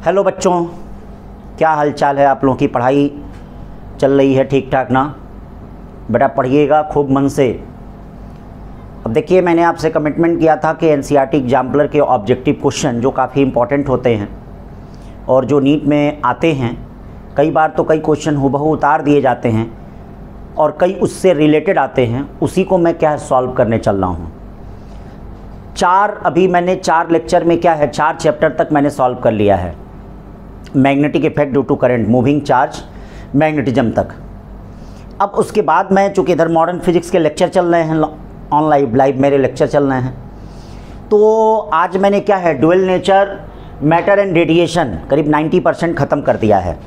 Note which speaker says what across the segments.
Speaker 1: Hello बच्चों, क्या हाल चाल है आप लोगों की? पढ़ाई चल रही है ठीक ठाक ना? बेटा पढ़िएगा खूब मन से। अब देखिए, मैंने आपसे कमिटमेंट किया था कि एनसीईआरटी एग्जाम्पलर के ऑब्जेक्टिव क्वेश्चन जो काफ़ी इंपॉर्टेंट होते हैं और जो नीट में आते हैं, कई बार तो कई क्वेश्चन हुबहू उतार दिए जाते हैं और कई उससे रिलेटेड आते हैं, उसी को मैं क्या सॉल्व करने चल रहा हूँ। अभी मैंने 4 लेक्चर में क्या है 4 चैप्टर तक मैंने सॉल्व कर लिया है। Magnetic effect due to current, moving charge, magnetism तक। अब उसके बाद मैं, चूँकि इधर मॉडर्न फिजिक्स के लेक्चर चल रहे हैं, ऑन लाइव मेरे लेक्चर चल रहे हैं, तो आज मैंने क्या है dual nature, matter and radiation करीब 90% ख़त्म कर दिया है।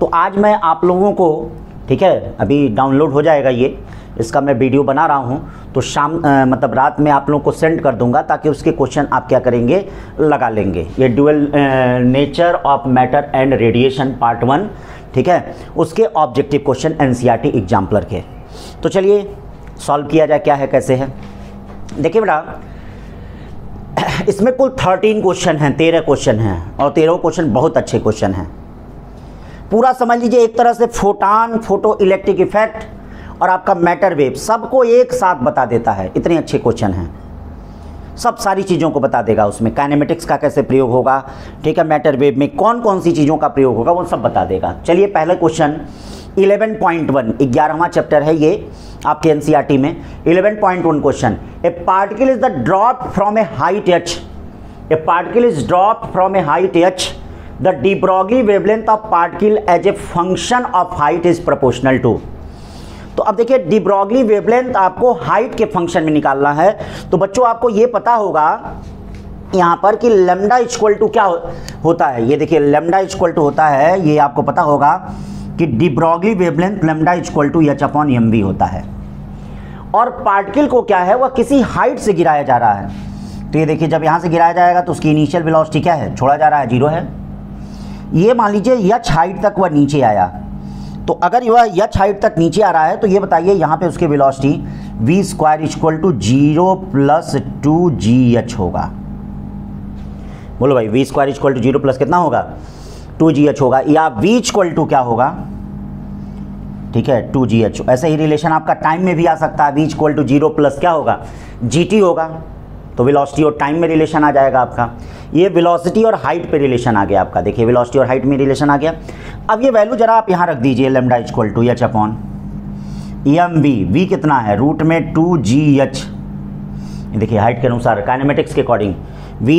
Speaker 1: तो आज मैं आप लोगों को, ठीक है, अभी डाउनलोड हो जाएगा ये, इसका मैं वीडियो बना रहा हूँ, तो शाम मतलब रात में आप लोगों को सेंड कर दूंगा ताकि उसके क्वेश्चन आप क्या करेंगे, लगा लेंगे। ये dual nature of matter and radiation part 1, ठीक है, उसके ऑब्जेक्टिव क्वेश्चन एनसीईआरटी एग्जाम्पलर के। तो चलिए सॉल्व किया जाए, क्या है कैसे है। देखिए बेटा, इसमें कुल 13 क्वेश्चन हैं, 13 क्वेश्चन हैं और 13 क्वेश्चन बहुत अच्छे क्वेश्चन हैं। पूरा समझ लीजिए, एक तरह से फोटॉन, फोटो इलेक्ट्रिक इफेक्ट और आपका मैटर वेव सबको एक साथ बता देता है। इतने अच्छे क्वेश्चन हैं, सब सारी चीज़ों को बता देगा। उसमें काइनेमेटिक्स का कैसे प्रयोग होगा, ठीक है, मैटर वेव में कौन कौन सी चीज़ों का प्रयोग होगा, वो सब बता देगा। चलिए पहला क्वेश्चन 11.1, 11वां चैप्टर है ये आपके एनसीईआरटी में। 11.1 question, A particle is the drop from A height h, A particle is drop from A height h, the de Broglie wavelength of particle as a function of height is proportional to। तो अब देखिए, de Broglie wavelength आपको height के function में निकालना है। तो बच्चों आपको ये पता होगा यहाँ पर कि लैम्डा इक्वल टू क्या होता है। ये देखिए, लैम्डा इक्वल टू होता है, ये आपको पता होगा कि de Broglie wavelength lambda equal to h/mv होता है। और पार्टिकल को क्या है, वह किसी हाइट से गिराया जा रहा है। तो ये देखिए, जब यहाँ से गिराया जाएगा तो उसकी इनिशियल वेलोसिटी क्या है, छोड़ा जा रहा है, 0 है। ये मान लीजिए h हाइट तक वह नीचे आया, तो अगर वह h हाइट तक नीचे आ रहा है तो ये बताइए यहाँ पे उसकी वेलोसिटी v² = 0 + 2gh होगा। बोलो भाई, v² = 0 प्लस कितना होगा, 2gh होगा। या v = क्या होगा, ठीक है, 2gh। ऐसे ही रिलेशन आपका टाइम में भी आ सकता है, v = 0 प्लस क्या होगा, gt होगा। तो वेलोसिटी और टाइम में रिलेशन आ जाएगा आपका। ये वेलोसिटी और हाइट पे रिलेशन आ गया आपका। देखिए, वेलोसिटी और हाइट में रिलेशन आ गया। अब ये वैल्यू जरा आप यहाँ रख दीजिए, lambda equal to h/mv। v कितना है, रूट में 2gh। देखिए हाइट के अनुसार, काइनेमेटिक्स के अकॉर्डिंग, v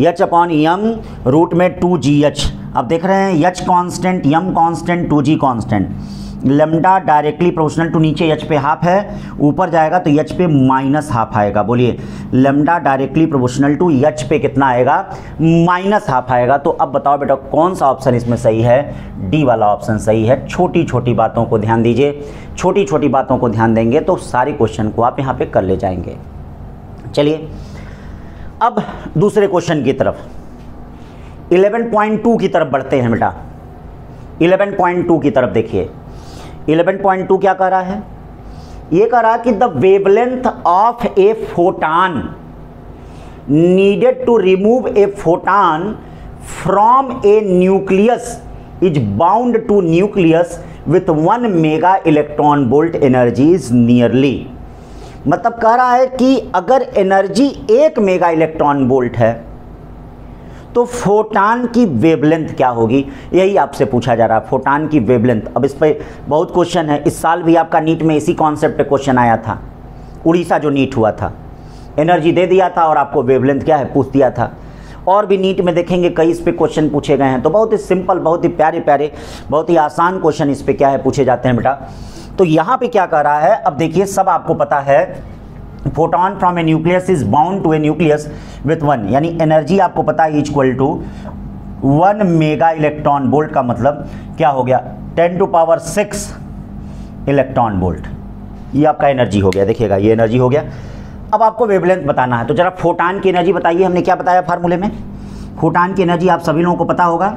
Speaker 1: h/m रूट में 2gh। अब देख रहे हैं h constant, m constant, 2g constant. Lambda directly proportional to, नीचे h पे हाफ है, ऊपर जाएगा तो h पे -½ आएगा। बोलिए, lambda directly proportional to h पे कितना आएगा, -½ आएगा। तो अब बताओ बेटा, कौन सा ऑप्शन इसमें सही है? डी वाला ऑप्शन सही है। छोटी छोटी बातों को ध्यान दीजिए, छोटी छोटी बातों को ध्यान देंगे तो सारे क्वेश्चन को आप यहाँ पे कर ले जाएंगे। चलिए अब दूसरे क्वेश्चन की तरफ, 11.2 की तरफ बढ़ते हैं बेटा। 11.2 की तरफ देखिए, 11.2 क्या कह रहा है, ये कह रहा है कि the wavelength of a photon needed to remove a photon from a nucleus is bound to nucleus with 1 mega electron volt energy is nearly. मतलब कह रहा है कि अगर एनर्जी 1 मेगा इलेक्ट्रॉन वोल्ट है तो फोटॉन की वेवलेंथ क्या होगी, यही आपसे पूछा जा रहा है, फोटॉन की वेवलेंथ। अब इस पर बहुत क्वेश्चन है, इस साल भी आपका नीट में इसी कॉन्सेप्ट पे क्वेश्चन आया था। उड़ीसा जो नीट हुआ था, एनर्जी दे दिया था और आपको वेवलेंथ क्या है पूछ दिया था। और भी नीट में देखेंगे कई इस पे क्वेश्चन पूछे गए हैं। तो बहुत ही सिंपल, बहुत ही प्यारे प्यारे, बहुत ही आसान क्वेश्चन इस पे क्या है पूछे जाते हैं बेटा। तो यहाँ पे क्या कर रहा है, अब देखिए, सब आपको पता है, photon from a nucleus is bound to a nucleus with 1, यानी एनर्जी आपको पता है equal to 1 mega electron volt. का मतलब क्या हो गया, 10⁶ इलेक्ट्रॉन वोल्ट। ये आपका एनर्जी हो गया, देखिएगा ये एनर्जी हो गया। अब आपको वेवलेंथ बताना है, तो जरा फोटॉन की एनर्जी बताइए। हमने क्या बताया फार्मूले में, फोटॉन की एनर्जी आप सभी लोगों को पता होगा,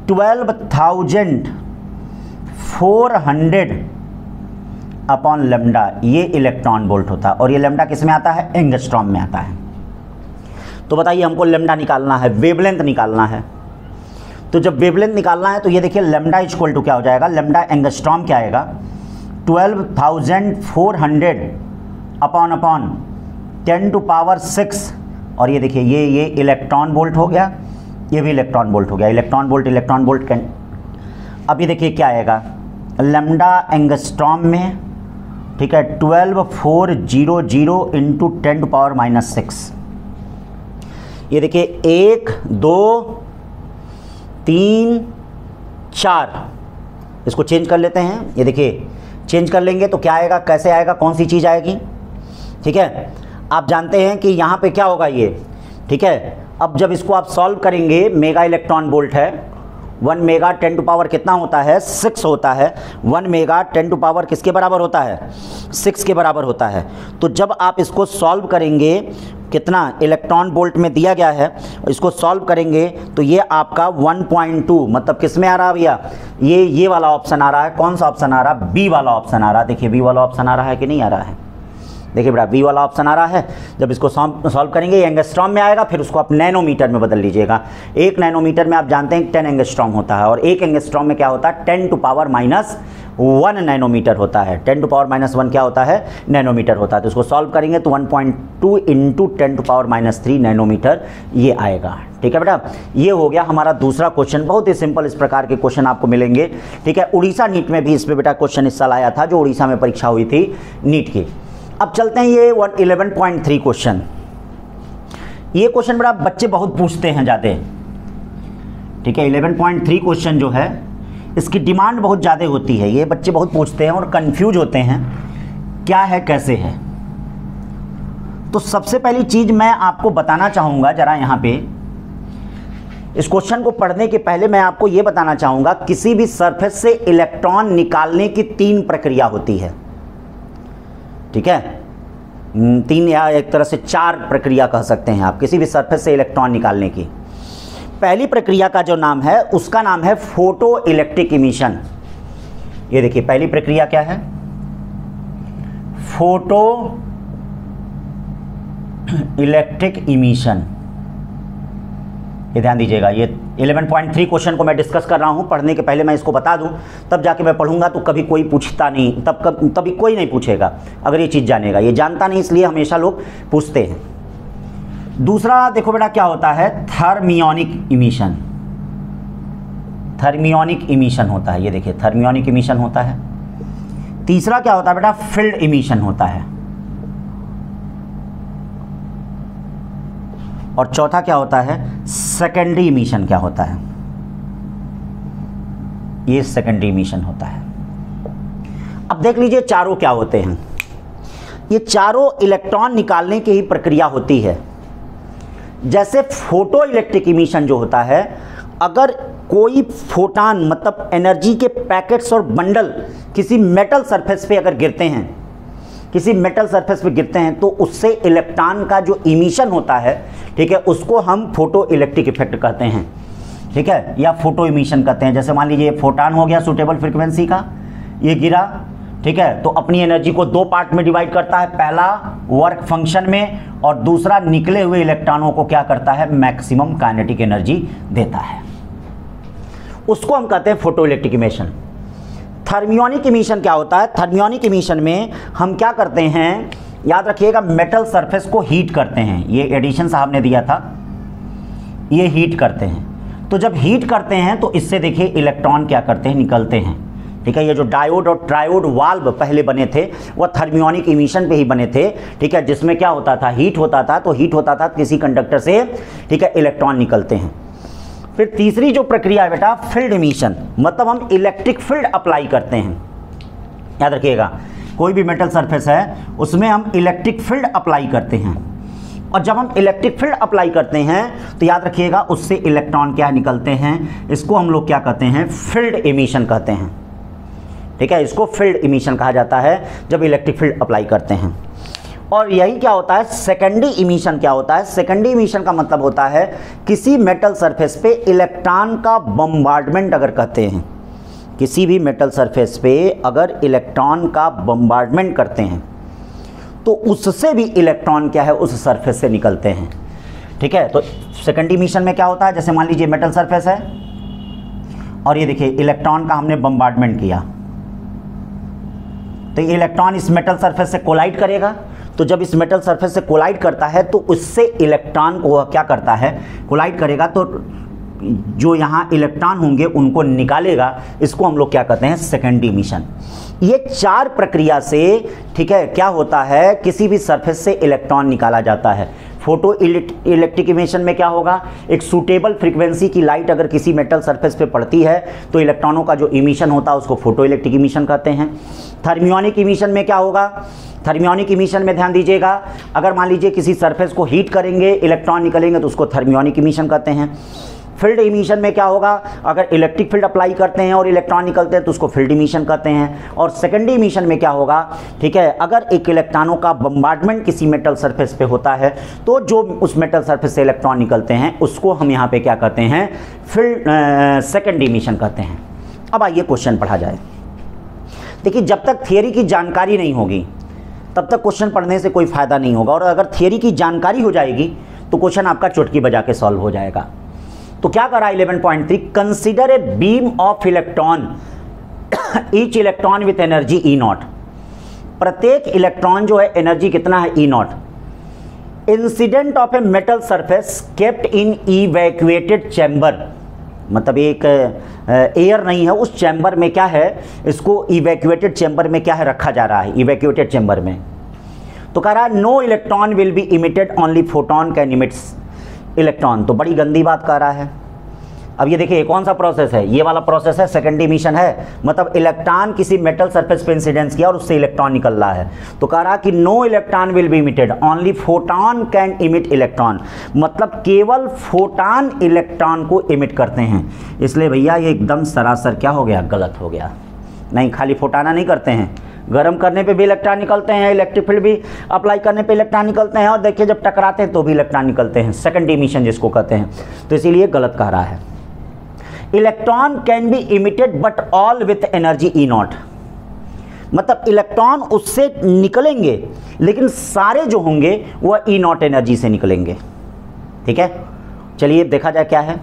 Speaker 1: 12,400 अपॉन लैम्डा, ये इलेक्ट्रॉन वोल्ट होता है। और ये लैम्डा किस में आता है, एंगस्ट्रॉम में आता है। तो बताइए हमको लैम्डा निकालना है, वेवलेंथ निकालना है। तो जब वेवलेंथ निकालना है तो ये देखिए लैम्डा इक्वल टू क्या हो जाएगा, लैम्डा एंगस्ट्रॉम क्या आएगा 12,400 अपॉन 10⁻⁶। और ये देखिए ये इलेक्ट्रॉन वोल्ट हो गया, ये भी इलेक्ट्रॉन वोल्ट हो गया, इलेक्ट्रॉन वोल्ट कैन। अब ये देखिए क्या आएगा लैम्डा एंगस्ट्रॉम में, ठीक है 12,400 इंटू 10⁻⁶। ये देखिए 1 2 3 4, इसको चेंज कर लेते हैं। ये देखिए चेंज कर लेंगे तो क्या आएगा, कैसे आएगा, कौन सी चीज़ आएगी, ठीक है। आप जानते हैं कि यहाँ पे क्या होगा ये, ठीक है। अब जब इसको आप सॉल्व करेंगे, मेगा इलेक्ट्रॉन वोल्ट है, 1 मेगा 10 टू पावर कितना होता है 6 होता है। 1 मेगा 10 टू पावर किसके बराबर होता है 6 के बराबर होता है। तो जब आप इसको सॉल्व करेंगे, कितना इलेक्ट्रॉन वोल्ट में दिया गया है, इसको सॉल्व करेंगे तो ये आपका 1.2 मतलब किस में आ रहा है भैया, ये वाला ऑप्शन आ रहा है। कौन सा ऑप्शन आ रहा है, बी वाला ऑप्शन आ रहा है। देखिए बी वाला ऑप्शन आ रहा है कि नहीं आ रहा है, देखिए बेटा बी वाला ऑप्शन आ रहा है। जब इसको सॉल्व करेंगे ये एंगस्ट्रॉम में आएगा, फिर उसको आप नैनोमीटर में बदल लीजिएगा। 1 नैनोमीटर में आप जानते हैं 10 एंगस्ट्रॉम होता है, और 1 एंगस्ट्रॉम में क्या होता है 10⁻⁻1 नैनोमीटर होता है। 10⁻⁻1 क्या होता है नैनोमीटर होता है। तो इसको सॉल्व करेंगे तो 1.2 इंटू 10⁻³ नैनोमीटर ये आएगा, ठीक है बेटा। ये हो गया हमारा दूसरा क्वेश्चन। बहुत ही सिंपल इस प्रकार के क्वेश्चन आपको मिलेंगे, ठीक है। उड़ीसा नीट में भी इस पर बेटा क्वेश्चन इस साल आया था, जो उड़ीसा में परीक्षा हुई थी नीट की। अब चलते हैं ये 11.3 क्वेश्चन। ये क्वेश्चन बड़ा बच्चे बहुत पूछते हैं ज़्यादा, ठीक है। 11.3 क्वेश्चन जो है इसकी डिमांड बहुत ज़्यादा होती है, ये बच्चे बहुत पूछते हैं और कंफ्यूज होते हैं क्या है कैसे है। तो सबसे पहली चीज़ मैं आपको बताना चाहूँगा, ज़रा यहाँ पे इस क्वेश्चन को पढ़ने के पहले मैं आपको ये बताना चाहूँगा, किसी भी सरफेस से इलेक्ट्रॉन निकालने की 3 प्रक्रिया होती है, ठीक है। 3 या एक तरह से 4 प्रक्रिया कह सकते हैं आप किसी भी सरफेस से इलेक्ट्रॉन निकालने की। पहली प्रक्रिया का जो नाम है उसका नाम है फोटो इलेक्ट्रिक इमिशन। ये देखिए पहली प्रक्रिया क्या है, फोटो इलेक्ट्रिक इमिशन। ये ध्यान दीजिएगा, ये 11.3 क्वेश्चन को मैं डिस्कस कर रहा हूं, पढ़ने के पहले मैं इसको बता दूं, तब जाके मैं पढ़ूंगा तो कभी कोई पूछता नहीं, तभी कोई नहीं पूछेगा अगर ये चीज़ जानेगा। ये जानता नहीं इसलिए हमेशा लोग पूछते हैं। दूसरा देखो बेटा क्या होता है, थर्मियोनिक इमिशन। थर्मियोनिक इमिशन होता है, ये देखिए थर्मियोनिक इमिशन होता है। तीसरा क्या होता है बेटा, फील्ड इमिशन होता है। और चौथा क्या होता है, सेकेंडरी इमिशन क्या होता है, ये सेकेंडरी इमिशन होता है। अब देख लीजिए चारों क्या होते हैं। ये चारों इलेक्ट्रॉन निकालने की ही प्रक्रिया होती है। जैसे फोटो इलेक्ट्रिक इमिशन जो होता है, अगर कोई फोटान मतलब एनर्जी के पैकेट्स और बंडल किसी मेटल सरफेस पे अगर गिरते हैं, किसी मेटल सरफेस पे गिरते हैं, तो उससे इलेक्ट्रॉन का जो इमिशन होता है, ठीक है, उसको हम फोटो इलेक्ट्रिक इफेक्ट कहते हैं, ठीक है, या फोटो इमिशन कहते हैं। जैसे मान लीजिए फोटान हो गया सूटेबल फ्रीक्वेंसी का, ये गिरा, ठीक है, तो अपनी एनर्जी को 2 पार्ट में डिवाइड करता है, पहला वर्क फंक्शन में और दूसरा निकले हुए इलेक्ट्रॉनों को क्या करता है, मैक्सिमम काइनेटिक एनर्जी देता है, उसको हम कहते हैं photo electric emission. Thermionic emission क्या होता है, थर्मियोनिक इमिशन में हम क्या करते हैं, याद रखिएगा, मेटल सरफेस को हीट करते हैं। ये एडिशन साहब ने दिया था, ये हीट करते हैं। तो जब हीट करते हैं तो इससे देखिए इलेक्ट्रॉन क्या करते हैं, निकलते हैं, ठीक है। ये जो डायोड और ट्रायोड वाल्व पहले बने थे वह थर्मियोनिक इमिशन पे ही बने थे, ठीक है, जिसमें क्या होता था, हीट होता था। तो हीट होता था किसी कंडक्टर से, ठीक है, इलेक्ट्रॉन निकलते हैं। फिर तीसरी जो प्रक्रिया है बेटा, फील्ड इमिशन, मतलब हम इलेक्ट्रिक फील्ड अप्लाई करते हैं। याद रखिएगा, कोई भी मेटल सरफेस है उसमें हम इलेक्ट्रिक फील्ड अप्लाई करते हैं, और जब हम इलेक्ट्रिक फील्ड अप्लाई करते हैं तो याद रखिएगा उससे इलेक्ट्रॉन क्या निकलते हैं, इसको हम लोग क्या कहते हैं, फील्ड इमिशन कहते हैं, ठीक है। इसको फील्ड इमिशन कहा जाता है जब इलेक्ट्रिक फील्ड अप्लाई करते हैं। और यही क्या होता है, सेकेंडरी इमिशन क्या होता है, सेकेंडरी इमिशन का मतलब होता है किसी मेटल सरफेस पे इलेक्ट्रॉन का बम्बार्डमेंट अगर कहते हैं, किसी भी मेटल सरफेस पे अगर इलेक्ट्रॉन का बम्बार्डमेंट करते हैं तो उससे भी इलेक्ट्रॉन क्या है, उस सरफेस से निकलते हैं, ठीक है। तो सेकेंडरी इमिशन में क्या होता है, जैसे मान लीजिए मेटल सरफेस है, और ये देखिए इलेक्ट्रॉन का हमने बम्बार्डमेंट किया, तो ये इलेक्ट्रॉन इस मेटल सरफेस से कोलाइड करेगा। तो जब इस मेटल सरफेस से कोलाइड करता है तो उससे इलेक्ट्रॉन को क्या करता है, कोलाइड करेगा, तो जो यहाँ इलेक्ट्रॉन होंगे उनको निकालेगा। इसको हम लोग क्या कहते हैं, सेकेंडरी इमिशन। ये 4 प्रक्रिया से, ठीक है, क्या होता है, किसी भी सरफेस से इलेक्ट्रॉन निकाला जाता है। फोटो इलेक्ट्रिक इमिशन में क्या होगा, एक सूटेबल फ्रीक्वेंसी की लाइट अगर किसी मेटल सरफेस पे पड़ती है तो इलेक्ट्रॉनों का जो इमिशन होता है उसको फोटो इलेक्ट्रिक इमिशन कहते हैं। थर्मियोनिक इमिशन में क्या होगा, थर्मियोनिक इमिशन में ध्यान दीजिएगा, अगर मान लीजिए किसी सरफेस को हीट करेंगे, इलेक्ट्रॉन निकलेंगे तो उसको थर्मियोनिक इमिशन कहते हैं। फील्ड इमिशन में क्या होगा, अगर इलेक्ट्रिक फील्ड अप्लाई करते हैं और इलेक्ट्रॉन निकलते हैं तो उसको फील्ड इमिशन कहते हैं। और सेकेंडरी इमिशन में क्या होगा, ठीक है, अगर एक इलेक्ट्रॉनों का बम्बार्डमेंट किसी मेटल सरफेस पे होता है तो जो उस मेटल सरफेस से इलेक्ट्रॉन निकलते हैं उसको हम यहाँ पे क्या कहते हैं, फील्ड सेकेंडरी इमिशन कहते हैं। अब आइए क्वेश्चन पढ़ा जाए। देखिए, जब तक थियरी की जानकारी नहीं होगी तब तक क्वेश्चन पढ़ने से कोई फ़ायदा नहीं होगा, और अगर थियरी की जानकारी हो जाएगी तो क्वेश्चन आपका चुटकी बजा के सॉल्व हो जाएगा। तो क्या करा 11.3, consider a beam of electron, each electron with energy E0। प्रत्येक इलेक्ट्रॉन जो है एनर्जी कितना है, E0। Incident of a metal surface kept in evacuated chamber, मतलब एक एयर नहीं है उस चैम्बर में, क्या है, इसको इवैक्यूएटेड चैम्बर में क्या है रखा जा रहा है, इवैक्यूएटेड चैम्बर में। तो कह रहा है no electron will be emitted, only photon can emits electron. तो बड़ी गंदी बात कर रहा है। अब ये देखिए कौन सा प्रोसेस है, ये वाला प्रोसेस है, सेकेंडरी इमिशन है, मतलब इलेक्ट्रॉन किसी मेटल सरफेस पे इंसिडेंस किया और उससे इलेक्ट्रॉन निकल रहा है। तो कह रहा कि no electron will be emitted, only photon can emit electron, मतलब केवल फोटॉन इलेक्ट्रॉन को इमिट करते हैं। इसलिए भैया ये एकदम सरासर क्या हो गया, गलत हो गया। नहीं, खाली फोटाना नहीं करते हैं, गर्म करने पे भी इलेक्ट्रॉन निकलते हैं, इलेक्ट्रिक फील्ड भी अप्लाई करने पे इलेक्ट्रॉन निकलते हैं, और देखिए जब टकराते हैं तो भी इलेक्ट्रॉन निकलते हैं, सेकेंडरी इमिशन जिसको कहते हैं। तो इसीलिए गलत कह रहा है। Electron can be emitted but all with energy E0, मतलब इलेक्ट्रॉन उससे निकलेंगे लेकिन सारे जो होंगे वह E0 एनर्जी से निकलेंगे। ठीक है, चलिए देखा जाए क्या है।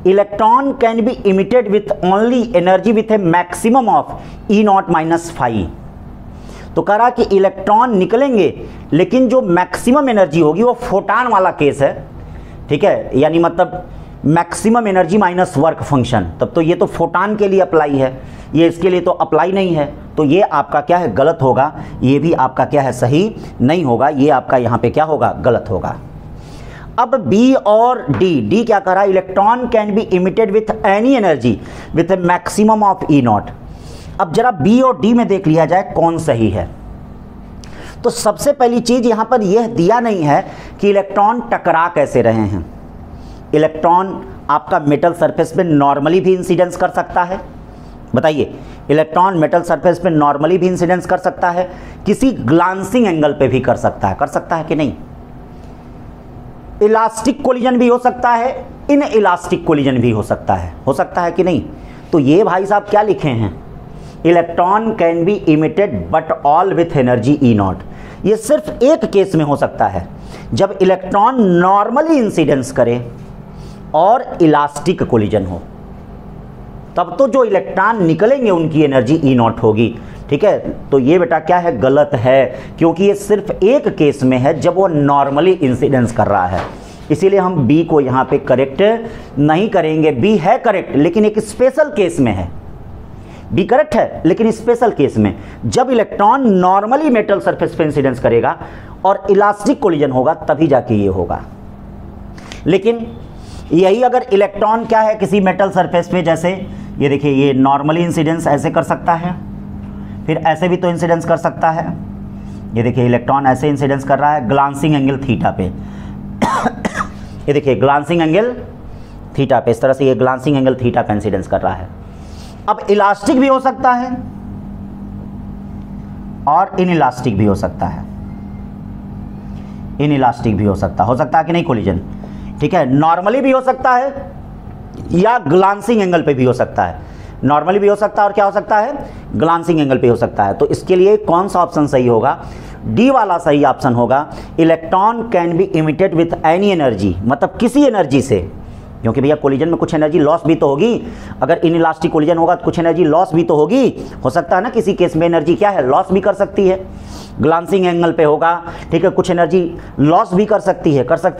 Speaker 1: Electron can be emitted with only energy with A maximum of E0 minus 5। तो कह रहा कि इलेक्ट्रॉन निकलेंगे लेकिन जो मैक्सिमम एनर्जी होगी वो फोटान वाला केस है। ठीक है, यानी मतलब maximum energy minus work function, तब तो ये तो फोटान के लिए अप्लाई है, ये इसके लिए तो अप्लाई नहीं है। तो ये आपका क्या है, गलत होगा। ये भी आपका क्या है, सही नहीं होगा, ये आपका यहाँ पे क्या होगा, गलत होगा। अब बी और डी क्या कह रहा है, electron can be emitted with any energy with A maximum of E0। अब जरा बी और डी में देख लिया जाए कौन सही है। तो सबसे पहली चीज यहां पर यह दिया नहीं है कि इलेक्ट्रॉन टकरा कैसे रहे हैं। इलेक्ट्रॉन आपका मेटल सरफेस पे नॉर्मली भी इंसिडेंस कर सकता है, बताइए, इलेक्ट्रॉन मेटल सरफेस पे नॉर्मली भी इंसिडेंस कर सकता है, किसी ग्लांसिंग एंगल पे भी कर सकता है कि नहीं। इलास्टिक कोलिजन भी हो सकता है, इन इलास्टिक कोलिजन भी हो सकता है कि नहीं। तो ये भाई साहब क्या लिखे हैं, electron can be emitted but all with energy E0। ये सिर्फ एक केस में हो सकता है, जब इलेक्ट्रॉन नॉर्मली इंसिडेंस करे और इलास्टिक कोलिजन हो, तब तो जो इलेक्ट्रॉन निकलेंगे उनकी एनर्जी E0 होगी। ठीक है, तो ये बेटा क्या है, गलत है, क्योंकि ये सिर्फ एक केस में है जब वो नॉर्मली इंसिडेंस कर रहा है। इसीलिए हम बी को यहाँ पे करेक्ट नहीं करेंगे। बी है करेक्ट लेकिन एक स्पेशल केस में है, बी करेक्ट है लेकिन स्पेशल केस में, जब इलेक्ट्रॉन नॉर्मली मेटल सरफेस पे इंसिडेंस करेगा और इलास्टिक कोलिजन होगा तभी जाके ये होगा। लेकिन यही अगर इलेक्ट्रॉन क्या है किसी मेटल सरफेस पे, जैसे ये देखिए ये नॉर्मली इंसिडेंस ऐसे कर सकता है, फिर ऐसे भी तो इंसिडेंस कर सकता है। ये देखिए इलेक्ट्रॉन ऐसे इंसिडेंस कर रहा है ग्लांसिंग एंगल थीटा पे। ये देखिए ग्लांसिंग एंगल थीटा पे, इस तरह से ये ग्लांसिंग एंगल थीटा पे इंसिडेंस कर रहा है। अब इलास्टिक भी हो सकता है और इनइलास्टिक भी हो सकता है, इनइलास्टिक भी हो सकता है कि नहीं कोलिजन। ठीक है, नॉर्मली भी हो सकता है या ग्लांसिंग एंगल पे भी हो सकता है, नॉर्मली भी हो सकता है और क्या हो सकता है, ग्लांसिंग एंगल पे हो सकता है। तो इसके लिए कौन सा ऑप्शन सही होगा, डी वाला सही ऑप्शन होगा। Electron can be emitted with any energy, मतलब किसी एनर्जी से क्योंकि भैया कोलिजन में कुछ एनर्जी लॉस भी तो होगी। अगर इनइलास्टिक कोलिजन होगा तो कुछ एनर्जी लॉस भी तो होगी। हो सकता है ना किसी केस में एनर्जी क्या है, लॉस भी कर सकती है। ग्लांसिंग एंगल पे होगा, ठीक है, कुछ एनर्जी लॉस भी कर सकती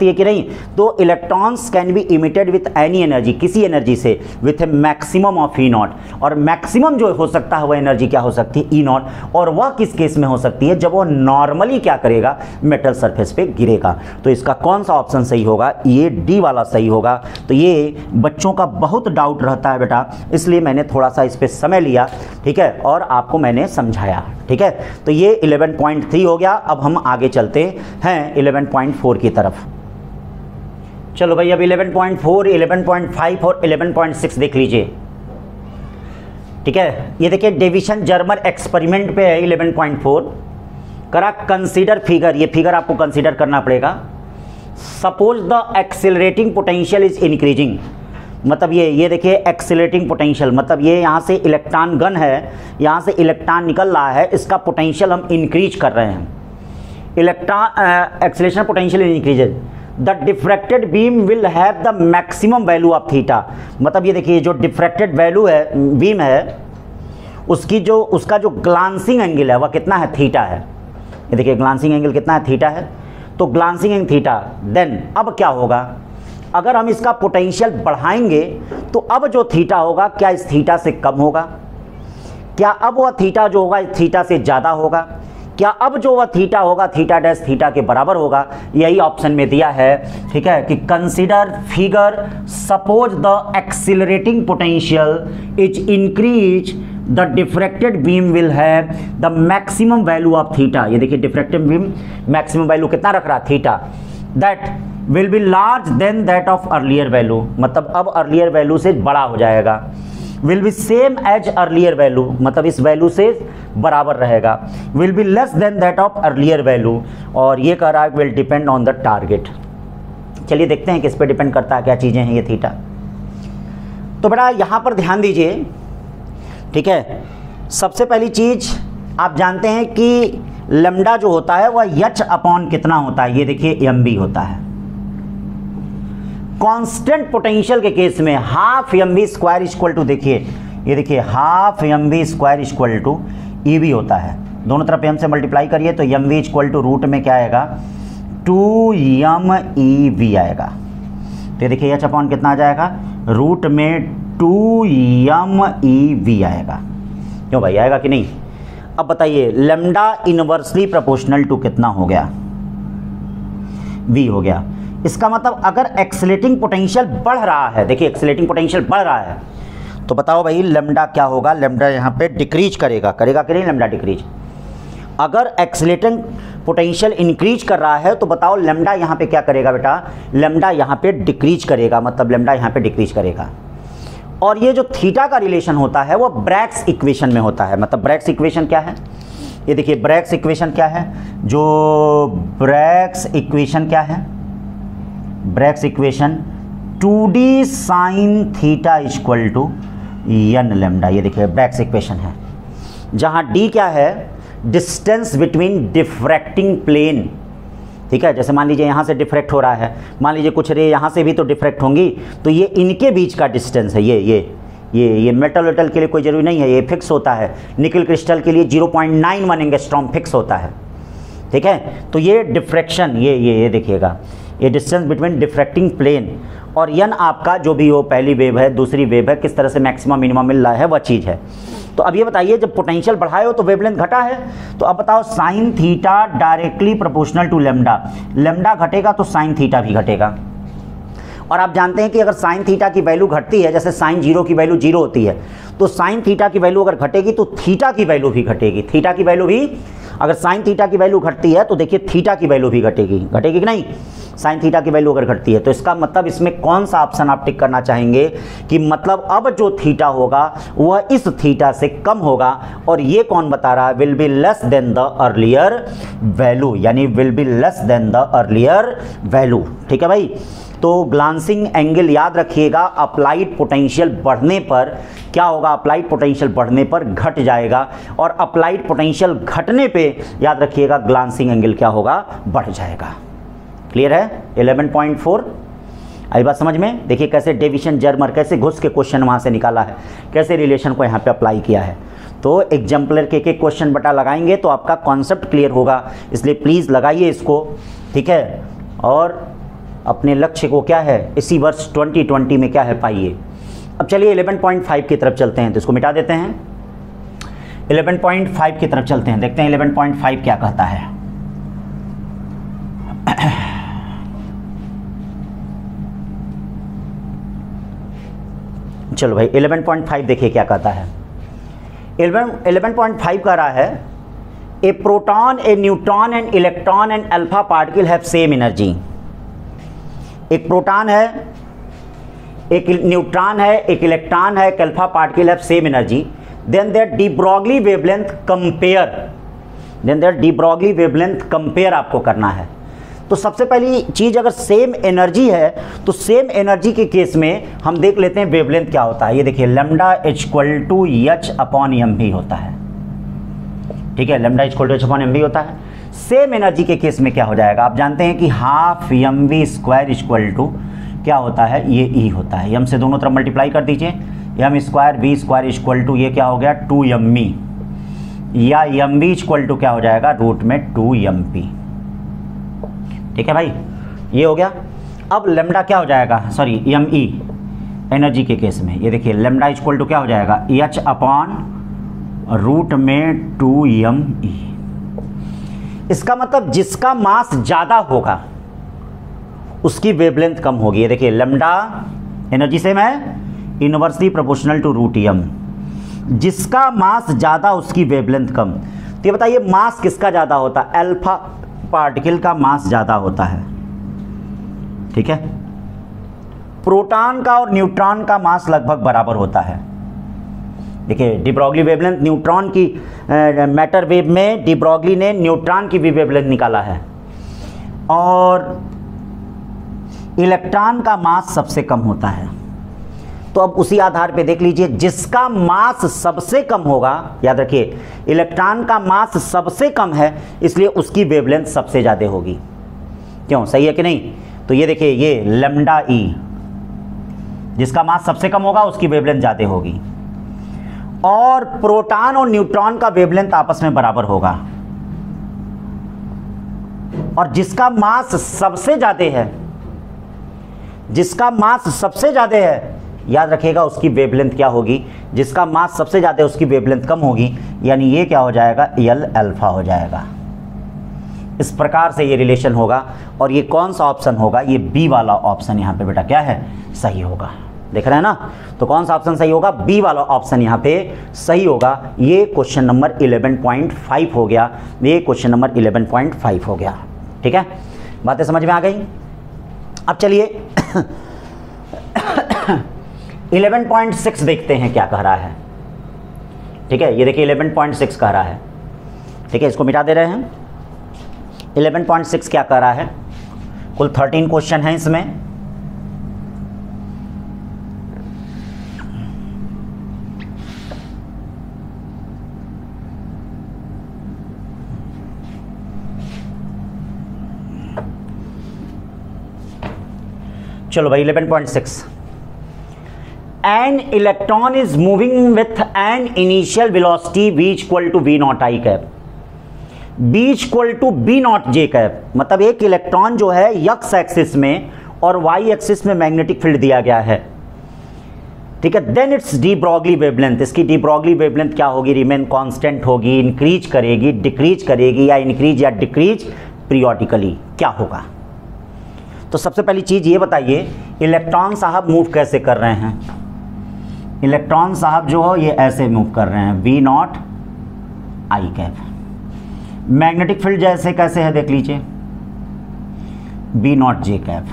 Speaker 1: है कि नहीं। तो electrons can be emitted with any energy, किसी एनर्जी से, with A maximum of E not. और मैक्सिमम जो हो सकता है वह एनर्जी क्या हो सकती है, ई नॉट। और वह किस केस में हो सकती है, जब वो नॉर्मली क्या करेगा, मेटल सरफेस पे गिरेगा। तो इसका कौन सा ऑप्शन सही होगा, ये डी वाला सही होगा। तो ये बच्चों का बहुत डाउट रहता है बेटा, इसलिए मैंने थोड़ा सा इस पर समय लिया, ठीक है, और आपको मैंने समझाया, ठीक है। तो ये 11.3 हो गया। अब हम आगे चलते हैं 11.4 की तरफ। चलो भाई, अब 11.4, 11.5 और 11.6 देख लीजिए, ठीक है। ये देखिए डेविसन जर्मर एक्सपेरिमेंट पे है 11.4 करा। कंसीडर फिगर, ये फिगर आपको कंसीडर करना पड़ेगा। Suppose the accelerating potential is increasing, मतलब ये देखिए एक्सेलरेटिंग पोटेंशियल, मतलब ये यहाँ से इलेक्ट्रॉन गन है, यहाँ से इलेक्ट्रॉन निकल रहा है, इसका पोटेंशियल हम इंक्रीज कर रहे हैं। Electron acceleration potential increases, the diffracted beam will have the maximum value of theta. मतलब ये देखिए जो डिफ्रैक्टेड वैल्यू है, बीम है, उसका जो ग्लांसिंग एंगल है वह कितना है, थीटा है। ये देखिए ग्लांसिंग एंगल कितना है, थीटा है। तो ग्लांसिंग एंगल थीटा, देन अब क्या होगा, अगर हम इसका पोटेंशियल बढ़ाएंगे तो अब जो थीटा होगा क्या इस थीटा से कम होगा, क्या अब वह थीटा जो होगा इस थीटा से ज़्यादा होगा, क्या अब जो वह थीटा होगा थीटा डैश थीटा के बराबर होगा। यही ऑप्शन में दिया है, ठीक है, कि consider figure, suppose the accelerating potential is increase, the diffracted beam will have the maximum value of theta. ये देखिए डिफ्रैक्टेड बीम मैक्सिमम वैल्यू कितना रख रहा, theta, that will be large than that of earlier value, मतलब अब earlier value से बड़ा हो जाएगा। Will be same as earlier value, मतलब इस वैल्यू से बराबर रहेगा। Will be less than that of earlier value, और ये कह रहा है will depend on the target. चलिए देखते हैं किस पे डिपेंड करता है, क्या चीज़ें हैं ये थीटा। तो बेटा यहाँ पर ध्यान दीजिए, ठीक है। सबसे पहली चीज़ आप जानते हैं कि लैम्डा जो होता है वह एच अपॉन कितना होता है, ये देखिए एम बी होता है। कांस्टेंट पोटेंशियल के केस में half M B square equal to, देखिए ये देखिए half M B square equal to E V होता है। दोनों तरफ एम से मल्टीप्लाई करिए तो M V equal to root में क्या आएगा, 2m ई वी आएगा। तो ये देखिए एच अपॉन कितना आ जाएगा, रूट में 2m ई वी आएगा। क्यों भाई, आएगा कि नहीं। अब बताइए लैम्डा इनवर्सली प्रोपोर्शनल टू कितना हो गया, v हो गया। इसका मतलब अगर एक्सेलरेटिंग पोटेंशियल बढ़ रहा है, देखिए एक्सेलरेटिंग पोटेंशियल बढ़ रहा है, तो बताओ भाई लैम्डा क्या होगा, लैम्डा यहाँ पे डिक्रीज करेगा कि नहीं, लैम्डा डिक्रीज। अगर एक्सेलरेटिंग पोटेंशियल इंक्रीज कर रहा है तो बताओ लैम्डा यहाँ पे क्या करेगा बेटा, लैम्डा यहाँ पे डिक्रीज करेगा, मतलब लैम्डा यहाँ पे डिक्रीज करेगा। और ये जो थीटा का रिलेशन होता है वो ब्रैग्स इक्वेशन में होता है। मतलब ब्रैग्स इक्वेशन क्या है, ये देखिए ब्रैग्स इक्वेशन क्या है, जो ब्रैग्स इक्वेशन क्या है, Bragg's equation 2d sine theta equal to n lambda. ये देखिए ब्रैग्स इक्वेशन है, जहाँ d क्या है, डिस्टेंस बिटवीन डिफ्रैक्टिंग प्लेन, ठीक है। जैसे मान लीजिए यहाँ से डिफ्रैक्ट हो रहा है, मान लीजिए कुछ रे यहाँ से भी तो डिफ्रैक्ट होंगी, तो ये इनके बीच का डिस्टेंस है। ये मेटल वेटल के लिए कोई ज़रूरी नहीं है, ये फिक्स होता है। निकल क्रिस्टल के लिए 0.91 एंगस्ट्रॉम फिक्स होता है, ठीक है। तो ये डिफ्रैक्शन, ये देखिएगा, ये डिस्टेंस बिटवीन डिफ्रैक्टिंग प्लेन और n आपका जो भी हो, पहली वेव है दूसरी वेव है, किस तरह से मैक्सिमम मिनिमम मिल रहा है वह चीज़ है। तो अब ये बताइए जब पोटेंशियल बढ़ाए हो तो वेवलेंथ घटा है, तो अब बताओ sine theta directly proportional to lambda, lambda घटेगा तो साइन थीटा भी घटेगा। और आप जानते हैं कि अगर साइन थीटा की वैल्यू घटती है, जैसे साइन जीरो की वैल्यू जीरो होती है, तो साइन थीटा की वैल्यू अगर घटेगी तो थीटा की वैल्यू भी घटेगी। थीटा की वैल्यू भी, अगर साइन थीटा की वैल्यू घटती है तो देखिए थीटा की वैल्यू भी घटेगी कि नहीं, साइन थीटा की वैल्यू अगर घटती है। तो इसका मतलब इसमें कौन सा ऑप्शन आप टिक करना चाहेंगे कि मतलब अब जो थीटा होगा वह इस थीटा से कम होगा, और ये कौन बता रहा है, will be less than the earlier value, यानी will be less than the earlier value, ठीक है भाई। तो ग्लांसिंग एंगल याद रखिएगा, अप्लाइड पोटेंशियल बढ़ने पर क्या होगा, अप्लाइड पोटेंशियल बढ़ने पर घट जाएगा, और अप्लाइड पोटेंशियल घटने पे याद रखिएगा ग्लांसिंग एंगल क्या होगा, बढ़ जाएगा। क्लियर है 11.4। आई बात समझ में? देखिए कैसे डेविएशन जर्मर कैसे घुस के क्वेश्चन वहाँ से निकाला है, कैसे रिलेशन को यहाँ पे अप्लाई किया है। तो एग्जाम्पलर के एक क्वेश्चन बटा लगाएंगे तो आपका कॉन्सेप्ट क्लियर होगा, इसलिए प्लीज़ लगाइए इसको, ठीक है। और अपने लक्ष्य को क्या है इसी वर्ष 2020 में क्या है पाइए। अब चलिए 11.5 की तरफ चलते हैं, तो इसको मिटा देते हैं। 11.5 की तरफ चलते हैं, देखते हैं 11.5 क्या कहता है। चलो भाई 11.5 देखिए क्या कहता है। 11.5 कह रहा है a proton, a neutron and electron and alpha particle have same energy. एक प्रोटॉन है, एक न्यूट्रॉन है, एक इलेक्ट्रॉन है, एक alpha particle have same energy, then their de Broglie wavelength compare, then their de Broglie wavelength compare आपको करना है। तो सबसे पहली चीज़, अगर सेम एनर्जी है तो सेम एनर्जी के केस में हम देख लेते हैं वेवलेंथ क्या होता है। ये देखिए लैम्डा h/m/v होता है, ठीक है, लैम्डा h/m/v होता है। सेम एनर्जी के केस में क्या हो जाएगा, आप जानते हैं कि हाफ mv² क्या होता है, ये e होता है। m से दोनों तरफ मल्टीप्लाई कर दीजिए, m²v² ये क्या हो गया 2m, या mv क्या हो जाएगा रूट में 2mp, ठीक है भाई, ये हो गया। अब लैम्डा क्या हो जाएगा, सॉरी me एनर्जी के केस में, ये देखिए लैम्डा क्या हो जाएगा h/रूट में 2me। इसका मतलब जिसका मास ज़्यादा होगा उसकी वेवलेंथ कम होगी। ये देखिए लैम्डा एनर्जी सेम है, inversely proportional to root m। जिसका मास ज़्यादा उसकी वेवलेंथ कम। तो ये बताइए मास किसका ज़्यादा होता है, अल्फा पार्टिकल का मास ज़्यादा होता है, ठीक है। प्रोटॉन का और न्यूट्रॉन का मास लगभग बराबर होता है। देखिए डी ब्रॉगली वेवलेंथ न्यूट्रॉन की मैटर वेव में डी ब्रॉगली ने न्यूट्रॉन की भी वेवलेंथ निकाला है, और इलेक्ट्रॉन का मास सबसे कम होता है। तो अब उसी आधार पे देख लीजिए, जिसका मास सबसे कम होगा, याद रखिए इलेक्ट्रॉन का मास सबसे कम है इसलिए उसकी वेवलेंथ सबसे ज़्यादा होगी। क्यों, सही है कि नहीं? तो ये देखिए ये लैम्डा ई, जिसका मास सबसे कम होगा उसकी वेवलेंथ ज़्यादा होगी, और प्रोटॉन और न्यूट्रॉन का वेवलेंथ आपस में बराबर होगा, और जिसका मास सबसे ज़्यादा है, जिसका मास सबसे ज़्यादा है, याद रखिएगा उसकी वेवलेंथ क्या होगी, जिसका मास सबसे ज़्यादा है उसकी वेवलेंथ कम होगी, यानी ये क्या हो जाएगा L अल्फा हो जाएगा। इस प्रकार से ये रिलेशन होगा, और ये कौन सा ऑप्शन होगा, ये बी वाला ऑप्शन यहाँ पे बेटा क्या है, सही होगा। देख रहे हैं ना, तो कौन सा ऑप्शन सही होगा, बी वाला ऑप्शन यहाँ पे सही होगा। ये क्वेश्चन नंबर 11.5 हो गया, ये क्वेश्चन नंबर 11.5 हो गया, ठीक है, बातें समझ में आ गई। अब चलिए 11.6 देखते हैं क्या कह रहा है, ठीक है। ये देखिए 11.6 कह रहा है, ठीक है, इसको मिटा दे रहे हैं। 11.6 क्या कह रहा है, कुल 13 क्वेश्चन हैं इसमें। चलो भाई 11.6, an electron is moving with an initial velocity v equal to v naught I cap, b equal to b naught j cap। मतलब एक इलेक्ट्रॉन जो है x एक्सिस में और y एक्सिस में मैग्नेटिक फील्ड दिया गया है, ठीक है। Then it's de Broglie wavelength, इसकी डी ब्रॉगली वेवलेंथ क्या होगी, रिमेन कांस्टेंट होगी, इंक्रीज करेगी, डिक्रीज करेगी, या इंक्रीज या डिक्रीज पीरियोडिकली, क्या होगा। तो सबसे पहली चीज़ ये बताइए इलेक्ट्रॉन साहब मूव कैसे कर रहे हैं। इलेक्ट्रॉन साहब जो हो ये ऐसे मूव कर रहे हैं, v naught i cap. Magnetic field जैसे कैसे है देख लीजिए, बी नॉट जे कैप।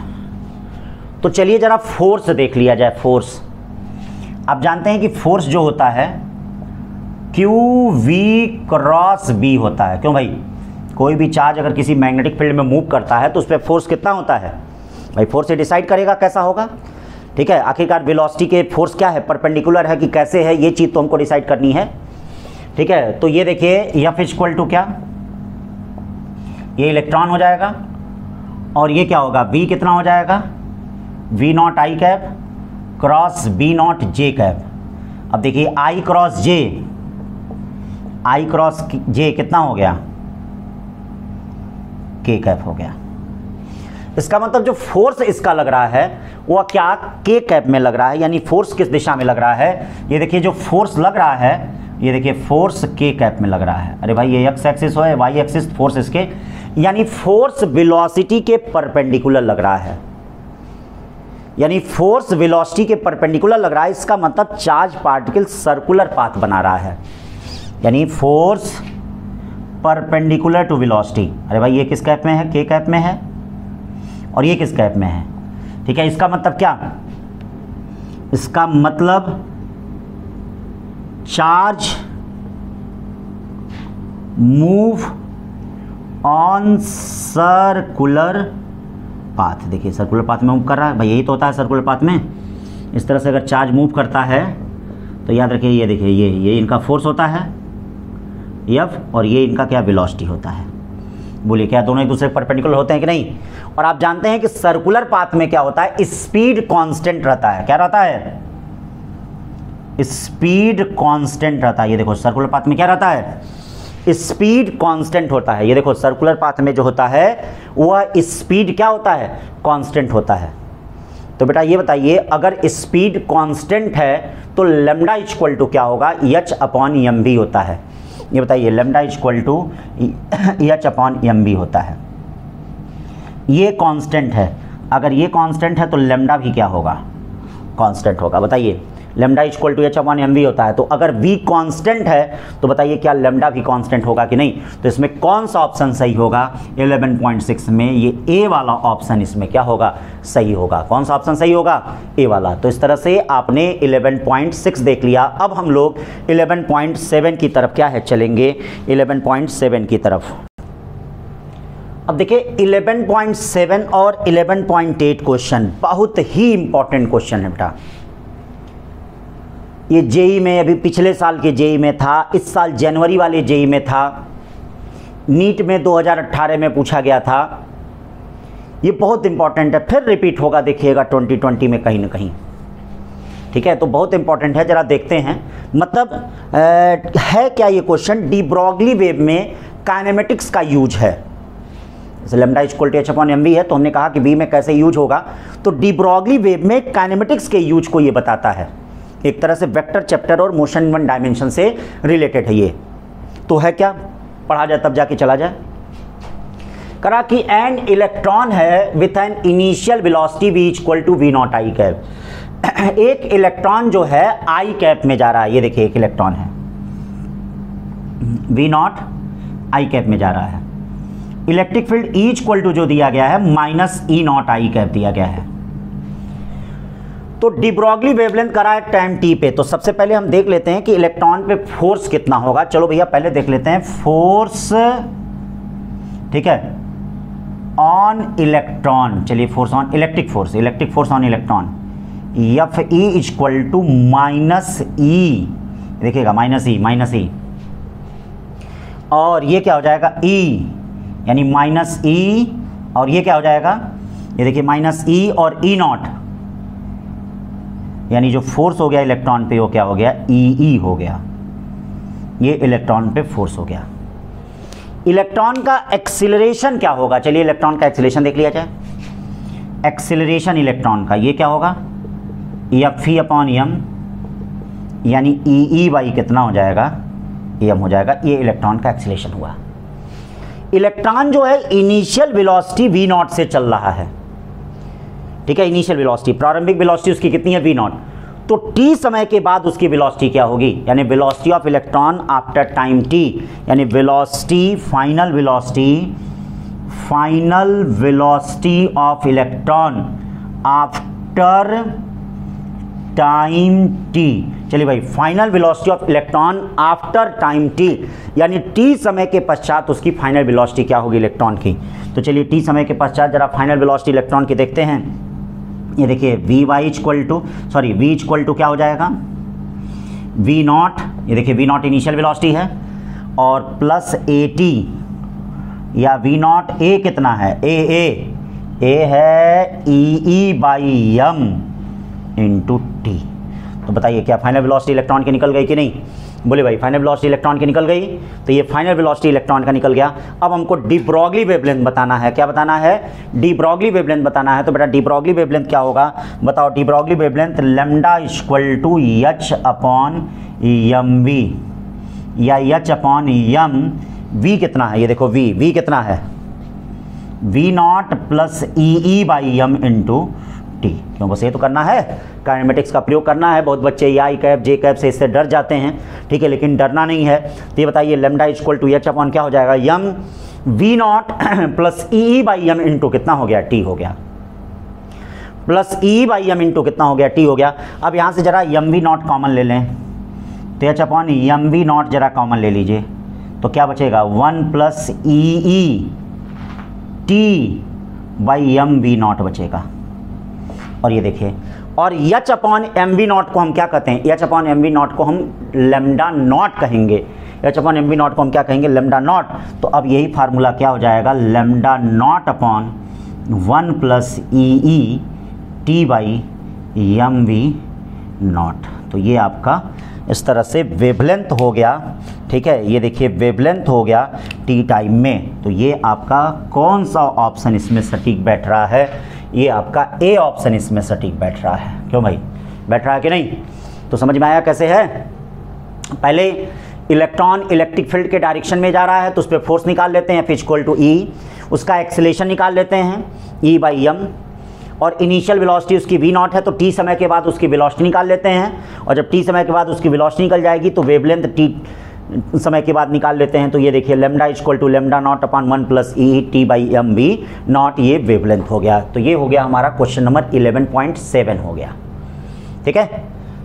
Speaker 1: तो चलिए जरा फोर्स देख लिया जाए। फोर्स आप जानते हैं कि फोर्स जो होता है क्यू वी क्रॉस बी होता है। क्यों भाई, कोई भी चार्ज अगर किसी मैग्नेटिक फील्ड में मूव करता है तो उस पर फोर्स कितना होता है भाई, फोर्स से डिसाइड करेगा कैसा होगा, ठीक है। आखिरकार वेलोसिटी के फोर्स क्या है, परपेंडिकुलर है कि कैसे है, ये चीज़ तो हमको डिसाइड करनी है, ठीक है। तो ये देखिए एफ इक्वल टू क्या, ये इलेक्ट्रॉन हो जाएगा, और ये क्या होगा, वी कितना हो जाएगा, v naught i cap cross b naught j cap. अब देखिए आई क्रॉस जे कितना हो गया, के कैप हो गया। इसका मतलब जो फोर्स इसका लग रहा है वह क्या के कैप में लग रहा है, यानी फोर्स किस दिशा में लग रहा है, ये देखिए जो फोर्स लग रहा है, ये देखिए फोर्स के कैप में लग रहा है। अरे भाई ये एक्स एक्सिस हो है, वाई एक्सिस फोर्स इसके, यानी फोर्स वेलोसिटी के परपेंडिकुलर लग रहा है, यानी फोर्स वेलोसिटी के परपेंडिकुलर लग रहा है। इसका मतलब चार्ज पार्टिकल सर्कुलर पाथ बना रहा है, यानी फोर्स परपेंडिकुलर टू वेलोसिटी। अरे भाई ये किस कैप में है, के कैप में है, और ये किस कैप में है, ठीक है। इसका मतलब क्या, इसका मतलब charge move on circular path. देखिए सर्कुलर पाथ में मूव कर रहा है, भाई यही तो होता है सर्कुलर पाथ में। इस तरह से अगर चार्ज मूव करता है तो याद रखिए ये देखिए ये इनका फोर्स होता है एफ, और ये इनका क्या वेलोसिटी होता है। बोलिए क्या दोनों एक दूसरे परपेंडिकुलर होते हैं कि नहीं। और आप जानते हैं कि सर्कुलर पाथ में क्या होता है, स्पीड कांस्टेंट रहता है। क्या रहता है, स्पीड कांस्टेंट रहता है। ये देखो सर्कुलर पाथ में क्या रहता है, स्पीड कांस्टेंट होता है। ये देखो सर्कुलर पाथ में जो होता है वह स्पीड क्या होता है, कांस्टेंट होता है। तो बेटा ये बताइए अगर स्पीड कांस्टेंट है तो लैम्डा इक्वल टू क्या होगा, एच अपॉन एम भी होता है। ये बताइए lambda equal to h upon m भी होता है। ये कांस्टेंट है, अगर ये कांस्टेंट है तो लैम्डा भी क्या होगा, कांस्टेंट होगा। बताइए lambda equal to h upon m भी होता है, तो अगर v कांस्टेंट है तो बताइए क्या लैम्डा भी कांस्टेंट होगा कि नहीं। तो इसमें कौन सा ऑप्शन सही होगा, 11.6 में ये ए वाला ऑप्शन इसमें क्या होगा, सही होगा। कौन सा ऑप्शन सही होगा, ए वाला। तो इस तरह से आपने 11.6 देख लिया। अब हम लोग 11.7 की तरफ क्या है चलेंगे, 11.7 की तरफ। अब देखिए 11.7 और 11.8 क्वेश्चन बहुत ही इंपॉर्टेंट क्वेश्चन है बेटा। ये जेई में अभी पिछले साल के जेई में था, इस साल जनवरी वाले जेई में था, नीट में 2018 में पूछा गया था। ये बहुत इंपॉर्टेंट है, फिर रिपीट होगा देखिएगा 2020 में कहीं ना कहीं, ठीक है। तो बहुत इंपॉर्टेंट है, जरा देखते हैं। मतलब है क्या ये क्वेश्चन, डी ब्रॉगली वेव में काइनेमेटिक्स का यूज है। जैसे lambda equal to h upon m v है, तो हमने कहा कि वी में कैसे यूज होगा, तो डी ब्रॉगली वेव में काइनेमेटिक्स के यूज को ये बताता है। एक तरह से वेक्टर चैप्टर और मोशन इन वन डायमेंशन से रिलेटेड है ये। तो है क्या, पढ़ा जाए तब जाके चला जाए। करा कि एन इलेक्ट्रॉन है with an initial velocity v equal to v naught i cap. एक इलेक्ट्रॉन जो है आई कैप में जा रहा है, ये देखिए एक इलेक्ट्रॉन है वी नॉट आई कैप में जा रहा है। Electric field E equal to जो दिया गया है minus e naught i cap दिया गया है। तो डी ब्रॉगली वेवलेंथ करा है टाइम टी पे। तो सबसे पहले हम देख लेते हैं कि इलेक्ट्रॉन पे फोर्स कितना होगा। चलो भैया पहले देख लेते हैं फोर्स, ठीक है, ऑन इलेक्ट्रॉन। चलिए force on electric force on electron F E equal to minus E, देखिएगा माइनस ई, और ये क्या हो जाएगा ई, यानी माइनस ई, और ये क्या हो जाएगा, ये देखिए माइनस ई और ई नॉट, यानी जो फोर्स हो गया इलेक्ट्रॉन पे वो क्या हो गया, ई हो गया। ये इलेक्ट्रॉन पे फोर्स हो गया। इलेक्ट्रॉन का एक्सीलरेशन क्या होगा, चलिए इलेक्ट्रॉन का एक्सीलरेशन देख लिया जाए। एक्सीलरेशन इलेक्ट्रॉन का ये क्या होगा, एफ ई अपॉन एम, यानी ई बाई कितना हो जाएगा, एम हो जाएगा। ये इलेक्ट्रॉन का एक्सीलरेशन हुआ। इलेक्ट्रॉन जो है इनिशियल वेलोसिटी वी नॉट से चल रहा है, ठीक है। इनिशियल वेलोसिटी, प्रारंभिक वेलोसिटी उसकी कितनी है, वी नॉट। तो टी समय के बाद उसकी वेलोसिटी क्या होगी, यानी velocity of electron after time T, यानी velocity final velocity of electron after time T. चलिए भाई final velocity of electron after time T, यानी टी समय के पश्चात उसकी फाइनल वेलोसिटी क्या होगी इलेक्ट्रॉन की। तो चलिए टी समय के पश्चात जरा फाइनल वेलोसिटी इलेक्ट्रॉन की देखते हैं। ये देखिए वी इक्वल टू क्या हो जाएगा, वी नॉट, ये देखिए वी नॉट इनिशियल वेलोसिटी है, और प्लस ए टी, या वी नॉट ए कितना है, ए है EE/m इंटू टी। तो बताइए क्या फाइनल वेलोसिटी इलेक्ट्रॉन की निकल गई कि नहीं? बोले भाई फाइनल वेलोसिटी इलेक्ट्रॉन की निकल गई, तो ये फाइनल वेलोसिटी इलेक्ट्रॉन का निकल गया। अब हमको डी ब्रॉगली वेवलेंथ बताना है। क्या बताना है? डी ब्रॉगली वेवलेंथ बताना है। तो बेटा डी ब्रॉगली वेवलेंथ क्या होगा बताओ? De Broglie wavelength lambda equal to H upon mv, या H अपॉन m। v कितना है? ये देखो v कितना है? v0 plus EE/m into T. क्यों? बस ये तो करना है, काइनेमेटिक्स का प्रयोग करना है। बहुत बच्चे आई कैप जे कैप से इससे डर जाते हैं, ठीक है, लेकिन डरना नहीं है। तो ये बताइए lambda equal to H upon क्या हो जाएगा? यम v0 प्लस EE/m इंटू कितना हो गया? टी हो गया। प्लस EE/m इंटू कितना हो गया? टी हो गया। अब यहाँ से जरा mv0 कॉमन ले लें, तो H अपॉन mv0 जरा कॉमन ले लीजिए, तो क्या बचेगा? 1 प्लस EE/m v0 बचेगा। और ये देखिए, और H अपॉन mv0 को हम क्या कहते हैं? H अपॉन mv0 को हम लैम्डा नॉट कहेंगे। H अपॉन mv0 को हम क्या कहेंगे? Lambda naught. तो अब यही फार्मूला क्या हो जाएगा? Lambda naught upon 1 plus EE/mv0। तो ये आपका इस तरह से वेवलेंथ हो गया, ठीक है। ये देखिए वेवलेंथ हो गया टी टाइम में। तो ये आपका कौन सा ऑप्शन इसमें सटीक बैठ रहा है? ये आपका ए ऑप्शन इसमें सटीक बैठ रहा है। क्यों भाई? बैठ रहा है कि नहीं? तो समझ में आया कैसे है? पहले इलेक्ट्रॉन इलेक्ट्रिक फील्ड के डायरेक्शन में जा रहा है तो उस पर फोर्स निकाल लेते हैं, F इक्वल टू ई, उसका एक्सेलेरेशन निकाल लेते हैं E/m, और इनिशियल वेलोसिटी उसकी v0 है, तो t समय के बाद उसकी वेलोसिटी निकाल लेते हैं, और जब t समय के बाद उसकी वेलोसिटी निकल जाएगी तो वेवलेंथ t समय के बाद निकाल लेते हैं। तो ये देखिए lambda equal to lambda naught upon 1 plus ET/mv0, ये वेवलेंथ हो गया। तो ये हो गया हमारा क्वेश्चन नंबर 11.7 हो गया, ठीक है।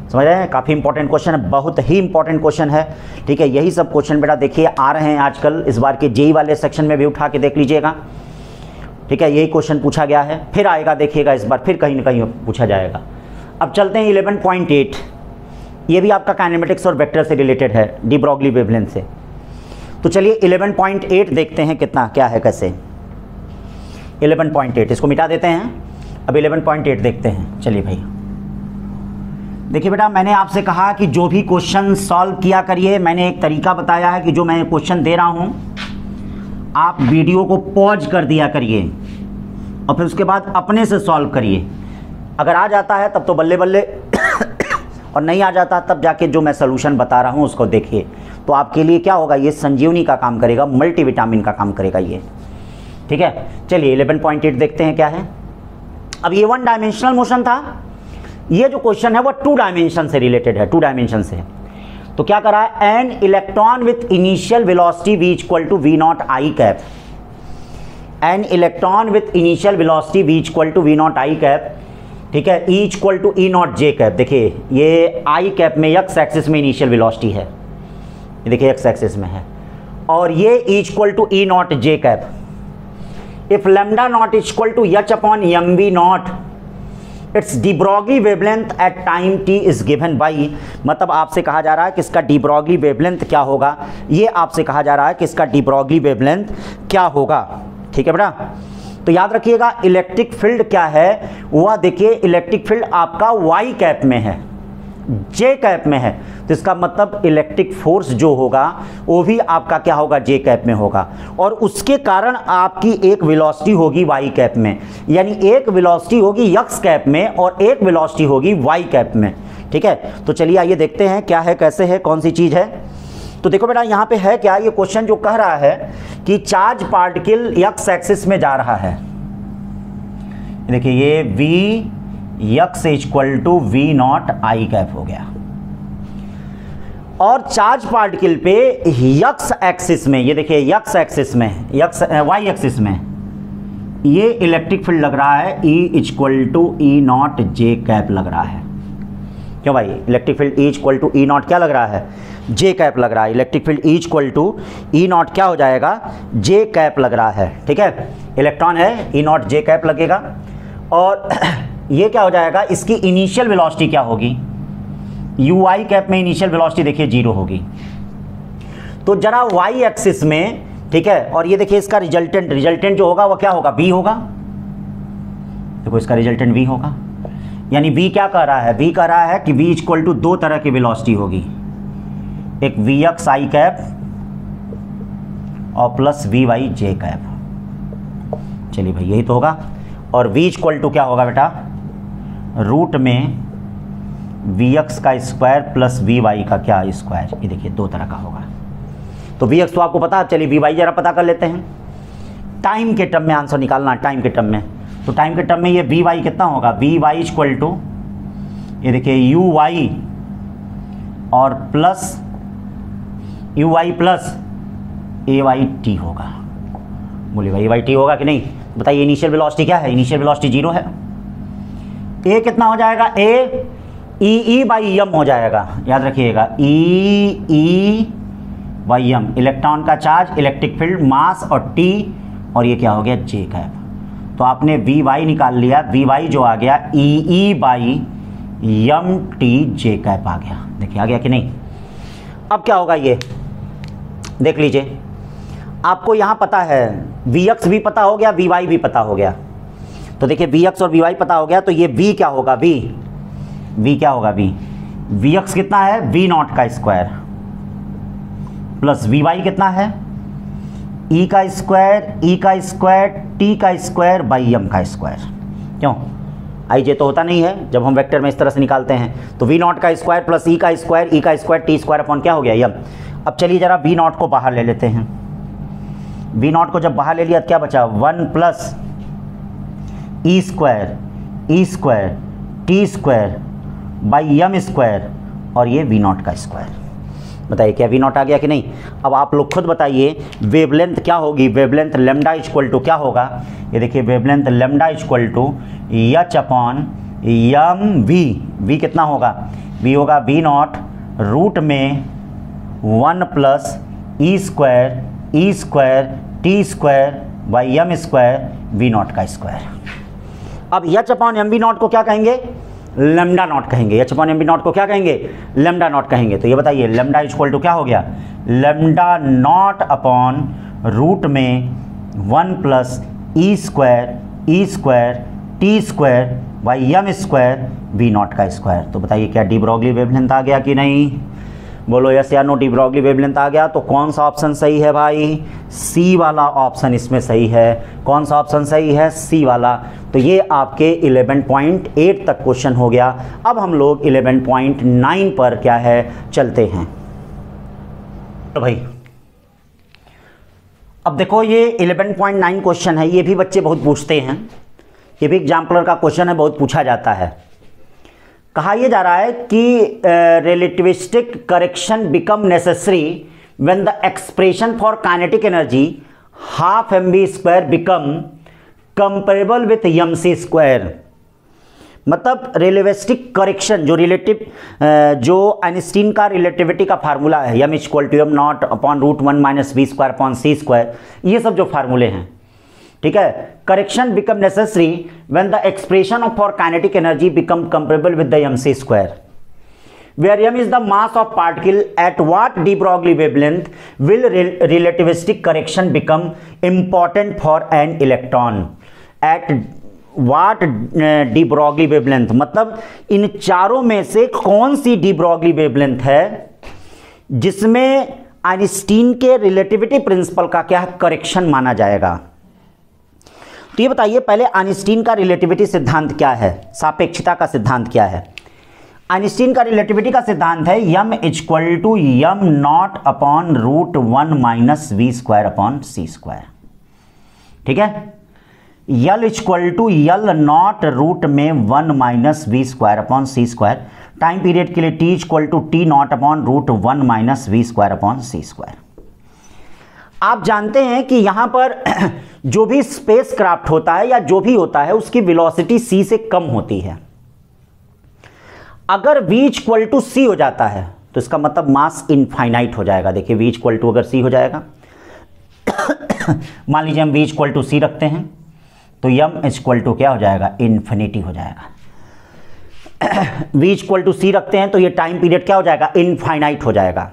Speaker 1: समझ रहे हैं? काफ़ी इंपॉर्टेंट क्वेश्चन है, बहुत ही इंपॉर्टेंट क्वेश्चन है, ठीक है। यही सब क्वेश्चन बेटा देखिए आ रहे हैं आजकल, इस बार के जेई वाले सेक्शन में भी उठा के देख लीजिएगा, ठीक है। यही क्वेश्चन पूछा गया है, फिर आएगा देखिएगा इस बार, फिर कहीं ना कहीं पूछा जाएगा। अब चलते हैं 11.8, ये भी आपका काइनेमेटिक्स और वेक्टर से रिलेटेड है, डी ब्रॉगली वेवलेंथ से। तो चलिए 11.8 देखते हैं कितना क्या है कैसे। 11.8 इसको मिटा देते हैं, अब 11.8 देखते हैं। चलिए भाई देखिए बेटा, मैंने आपसे कहा कि जो भी क्वेश्चन सॉल्व किया करिए, मैंने एक तरीका बताया है कि जो मैं क्वेश्चन दे रहा हूँ आप वीडियो को पॉज कर दिया करिए और फिर उसके बाद अपने से सॉल्व करिए। अगर आ जाता है तब तो बल्ले बल्ले और नहीं आ जाता तब जाके जो मैं सलूशन बता रहा हूँ उसको देखिए। तो आपके लिए क्या होगा? ये संजीवनी का काम करेगा, मल्टीविटामिन का काम करेगा ये, ठीक है। चलिए 11.8 देखते हैं क्या है। अब ये 1 डायमेंशनल मोशन था, ये जो क्वेश्चन है वो 2 डायमेंशन से रिलेटेड है, 2 डायमेंशन से। तो क्या करा है? An electron with initial velocity v equal to v0 i cap, an electron with initial velocity v equal to v0 i cap, ठीक है, E equal to E0 j cap. देखिए ये I कैप में x एक्सिस में initial velocity है, ये देखिए x axis में है, और ये E equal to E0 j cap. If lambda naught equal to H upon mv0, it's de Broglie wavelength at time t is given by, मतलब आपसे कहा जा रहा है कि इसका डी ब्रॉगली वेवलेंथ क्या होगा, ये आपसे कहा जा रहा है कि इसका डी ब्रॉगली वेवलेंथ क्या होगा, ठीक है बेटा। तो याद रखिएगा इलेक्ट्रिक फील्ड क्या है, वह देखिए इलेक्ट्रिक फील्ड आपका y कैप में है, j कैप में है, तो इसका मतलब इलेक्ट्रिक फोर्स जो होगा वो भी आपका क्या होगा? j कैप में होगा, और उसके कारण आपकी एक वेलोसिटी होगी y कैप में, यानी एक वेलोसिटी होगी x कैप में और एक वेलोसिटी होगी y कैप में, ठीक है। तो चलिए आइए देखते हैं क्या है, कैसे है, कौन सी चीज़ है। तो देखो बेटा यहाँ पे है क्या, ये क्वेश्चन जो कह रहा है कि चार्ज पार्टिकल x एक्सिस में जा रहा है। देखिए ये v x equal to v0 i cap हो गया, और चार्ज पार्टिकल पे x एक्सिस में, ये देखिए x एक्सिस में, y एक्सिस में ये इलेक्ट्रिक फील्ड लग रहा है E equal to E0 j cap लग रहा है। क्यों भाई? Electric field E equal to E0 क्या लग रहा है? j कैप लग रहा है। Electric field E equal to E0 क्या हो जाएगा? j कैप लग रहा है, ठीक है। इलेक्ट्रॉन है E0 j कैप लगेगा, और ये क्या हो जाएगा? इसकी इनिशियल वेलोसिटी क्या होगी? ui कैप में इनिशियल वेलोसिटी देखिए 0 होगी। तो जरा y एक्सिस में, ठीक है, और ये देखिए इसका रिजल्टेंट जो होगा वो क्या होगा? v होगा, देखो इसका रिजल्टेंट v होगा। यानी v क्या कह रहा है, v कह रहा है कि v इक्वल टू दो तरह की वेलोसिटी होगी, एक vx i कैप और प्लस vy j कैप। चलिए भाई यही तो होगा। और v इक्वल टू क्या होगा बेटा, रूट में vx का स्क्वायर प्लस vy का क्या स्क्वायर। ये देखिए दो तरह का होगा। तो vx तो आपको पता है, चलिए vy जरा पता कर लेते हैं। टाइम के टर्म में आंसर निकालना, टाइम के टर्म में। तो टाइम के टर्म में ये vy कितना होगा, vy इक्वल टू ये देखिए uy और प्लस uy प्लस ayt होगा। बोलिए भाई ayt होगा कि नहीं, बताइए। इनिशियल वेलोसिटी क्या है, इनिशियल वेलोसिटी 0 है। a कितना हो जाएगा, a ई बाई एम हो जाएगा, याद रखिएगा, ई बाई एम, इलेक्ट्रॉन का चार्ज, इलेक्ट्रिक फील्ड, मास और टी, और ये क्या हो गया जे कैप। तो आपने वी वाई निकाल लिया, वी वाई जो आ गया E by M T J cap आ गया। देखिए आ गया कि नहीं। अब क्या होगा ये देख लीजिए, आपको यहाँ पता है वी एक्स भी पता हो गया, वी वाई भी पता हो गया। तो देखिए वी एक्स और वी वाई पता हो गया, तो ये वी क्या होगा, वी क्या होगा, वी एक्स कितना है, वी नॉट का स्क्वायर प्लस वी वाई कितना है, ई का स्क्वायर टी का स्क्वायर बाई एम का स्क्वायर। क्यों, आई जे तो होता नहीं है जब हम वेक्टर में इस तरह से निकालते हैं। तो वी नॉट का स्क्वायर प्लस ई का स्क्वायर टी स्क्वायर अपॉन क्या हो गया एम। अब चलिए जरा वी नॉट को बाहर ले लेते हैं। वी नॉट को जब बाहर ले लिया तो क्या बचा, 1 plus e square t square by m square और ये वी नॉट का स्क्वायर। बताइए क्या वी नॉट आ गया कि नहीं। अब आप लोग खुद बताइए वेवलेंथ क्या होगी, वेवलेंथ लेमडा इक्वल टू क्या होगा। ये देखिए wavelength lambda equal to h upon m v कितना होगा, वी होगा वी नॉट रूट में 1 plus e square t square by m square v naught का स्क्वायर। अब h upon m v naught को क्या कहेंगे, लेमडा नॉट कहेंगे। H upon m v naught को क्या कहेंगे, लेमडा नॉट कहेंगे। तो ये बताइए लेमडा इक्वल टू क्या हो गया, लेमडा नॉट अपॉन रूट में 1 plus e square t square by m square v naught का स्क्वायर। तो बताइए क्या डी ब्रॉगली वेवलेंथ आ गया कि नहीं, बोलो यस या नो। डी ब्रॉगली वेवलेंथ आ गया। तो कौन सा ऑप्शन सही है भाई, सी वाला ऑप्शन इसमें सही है। कौन सा ऑप्शन सही है, सी वाला। तो ये आपके 11.8 तक क्वेश्चन हो गया। अब हम लोग 11.9 पर क्या है चलते हैं। तो भाई अब देखो ये 11.9 क्वेश्चन है, ये भी बच्चे बहुत पूछते हैं, ये भी एग्जाम्पलर का क्वेश्चन है, बहुत पूछा जाता है। कहा यह जा रहा है कि relativistic correction become necessary when the expression for kinetic energy half M B square become comparable with m c square. मतलब रिलेटिविस्टिक करेक्शन जो आइंस्टीन का रिलेटिविटी का फार्मूला है, m equal to M naught upon root 1 minus we square upon C square, ये सब जो फार्मूले हैं, ठीक है। Correction become necessary when the expression of for kinetic energy become comparable with the M c square, where m is the mass of particle, at what de Broglie wavelength will relativistic correction become important for an electron, at what de Broglie wavelength। मतलब इन चारों में से कौन सी de Broglie wavelength है जिसमें Einstein के relativity principal का क्या करेक्शन माना जाएगा। तो ये बताइए पहले आइंस्टीन का रिलेटिविटी सिद्धांत क्या है, सापेक्षता का सिद्धांत क्या है। आइंस्टीन का रिलेटिविटी का सिद्धांत है m equal to M naught upon root 1 minus we square upon C square, ठीक है। L equal to L naught root में 1 minus we square upon C square. Time period के लिए t equal to T naught upon root 1 minus we square upon C square. आप जानते हैं कि यहां पर जो भी स्पेस क्राफ्ट होता है या जो भी होता है उसकी वेलोसिटी c से कम होती है। अगर v इक्वल टू सी हो जाता है तो इसका मतलब मास इनफाइनाइट हो जाएगा। देखिए v इक्वल टू अगर c हो जाएगा मान लीजिए हम v इक्वल टू सी रखते हैं तो m इक्वल टू क्या हो जाएगा, इन्फिनिटी हो जाएगा। v इक्वल टू सी रखते हैं तो ये टाइम पीरियड क्या हो जाएगा, इनफाइनाइट हो जाएगा।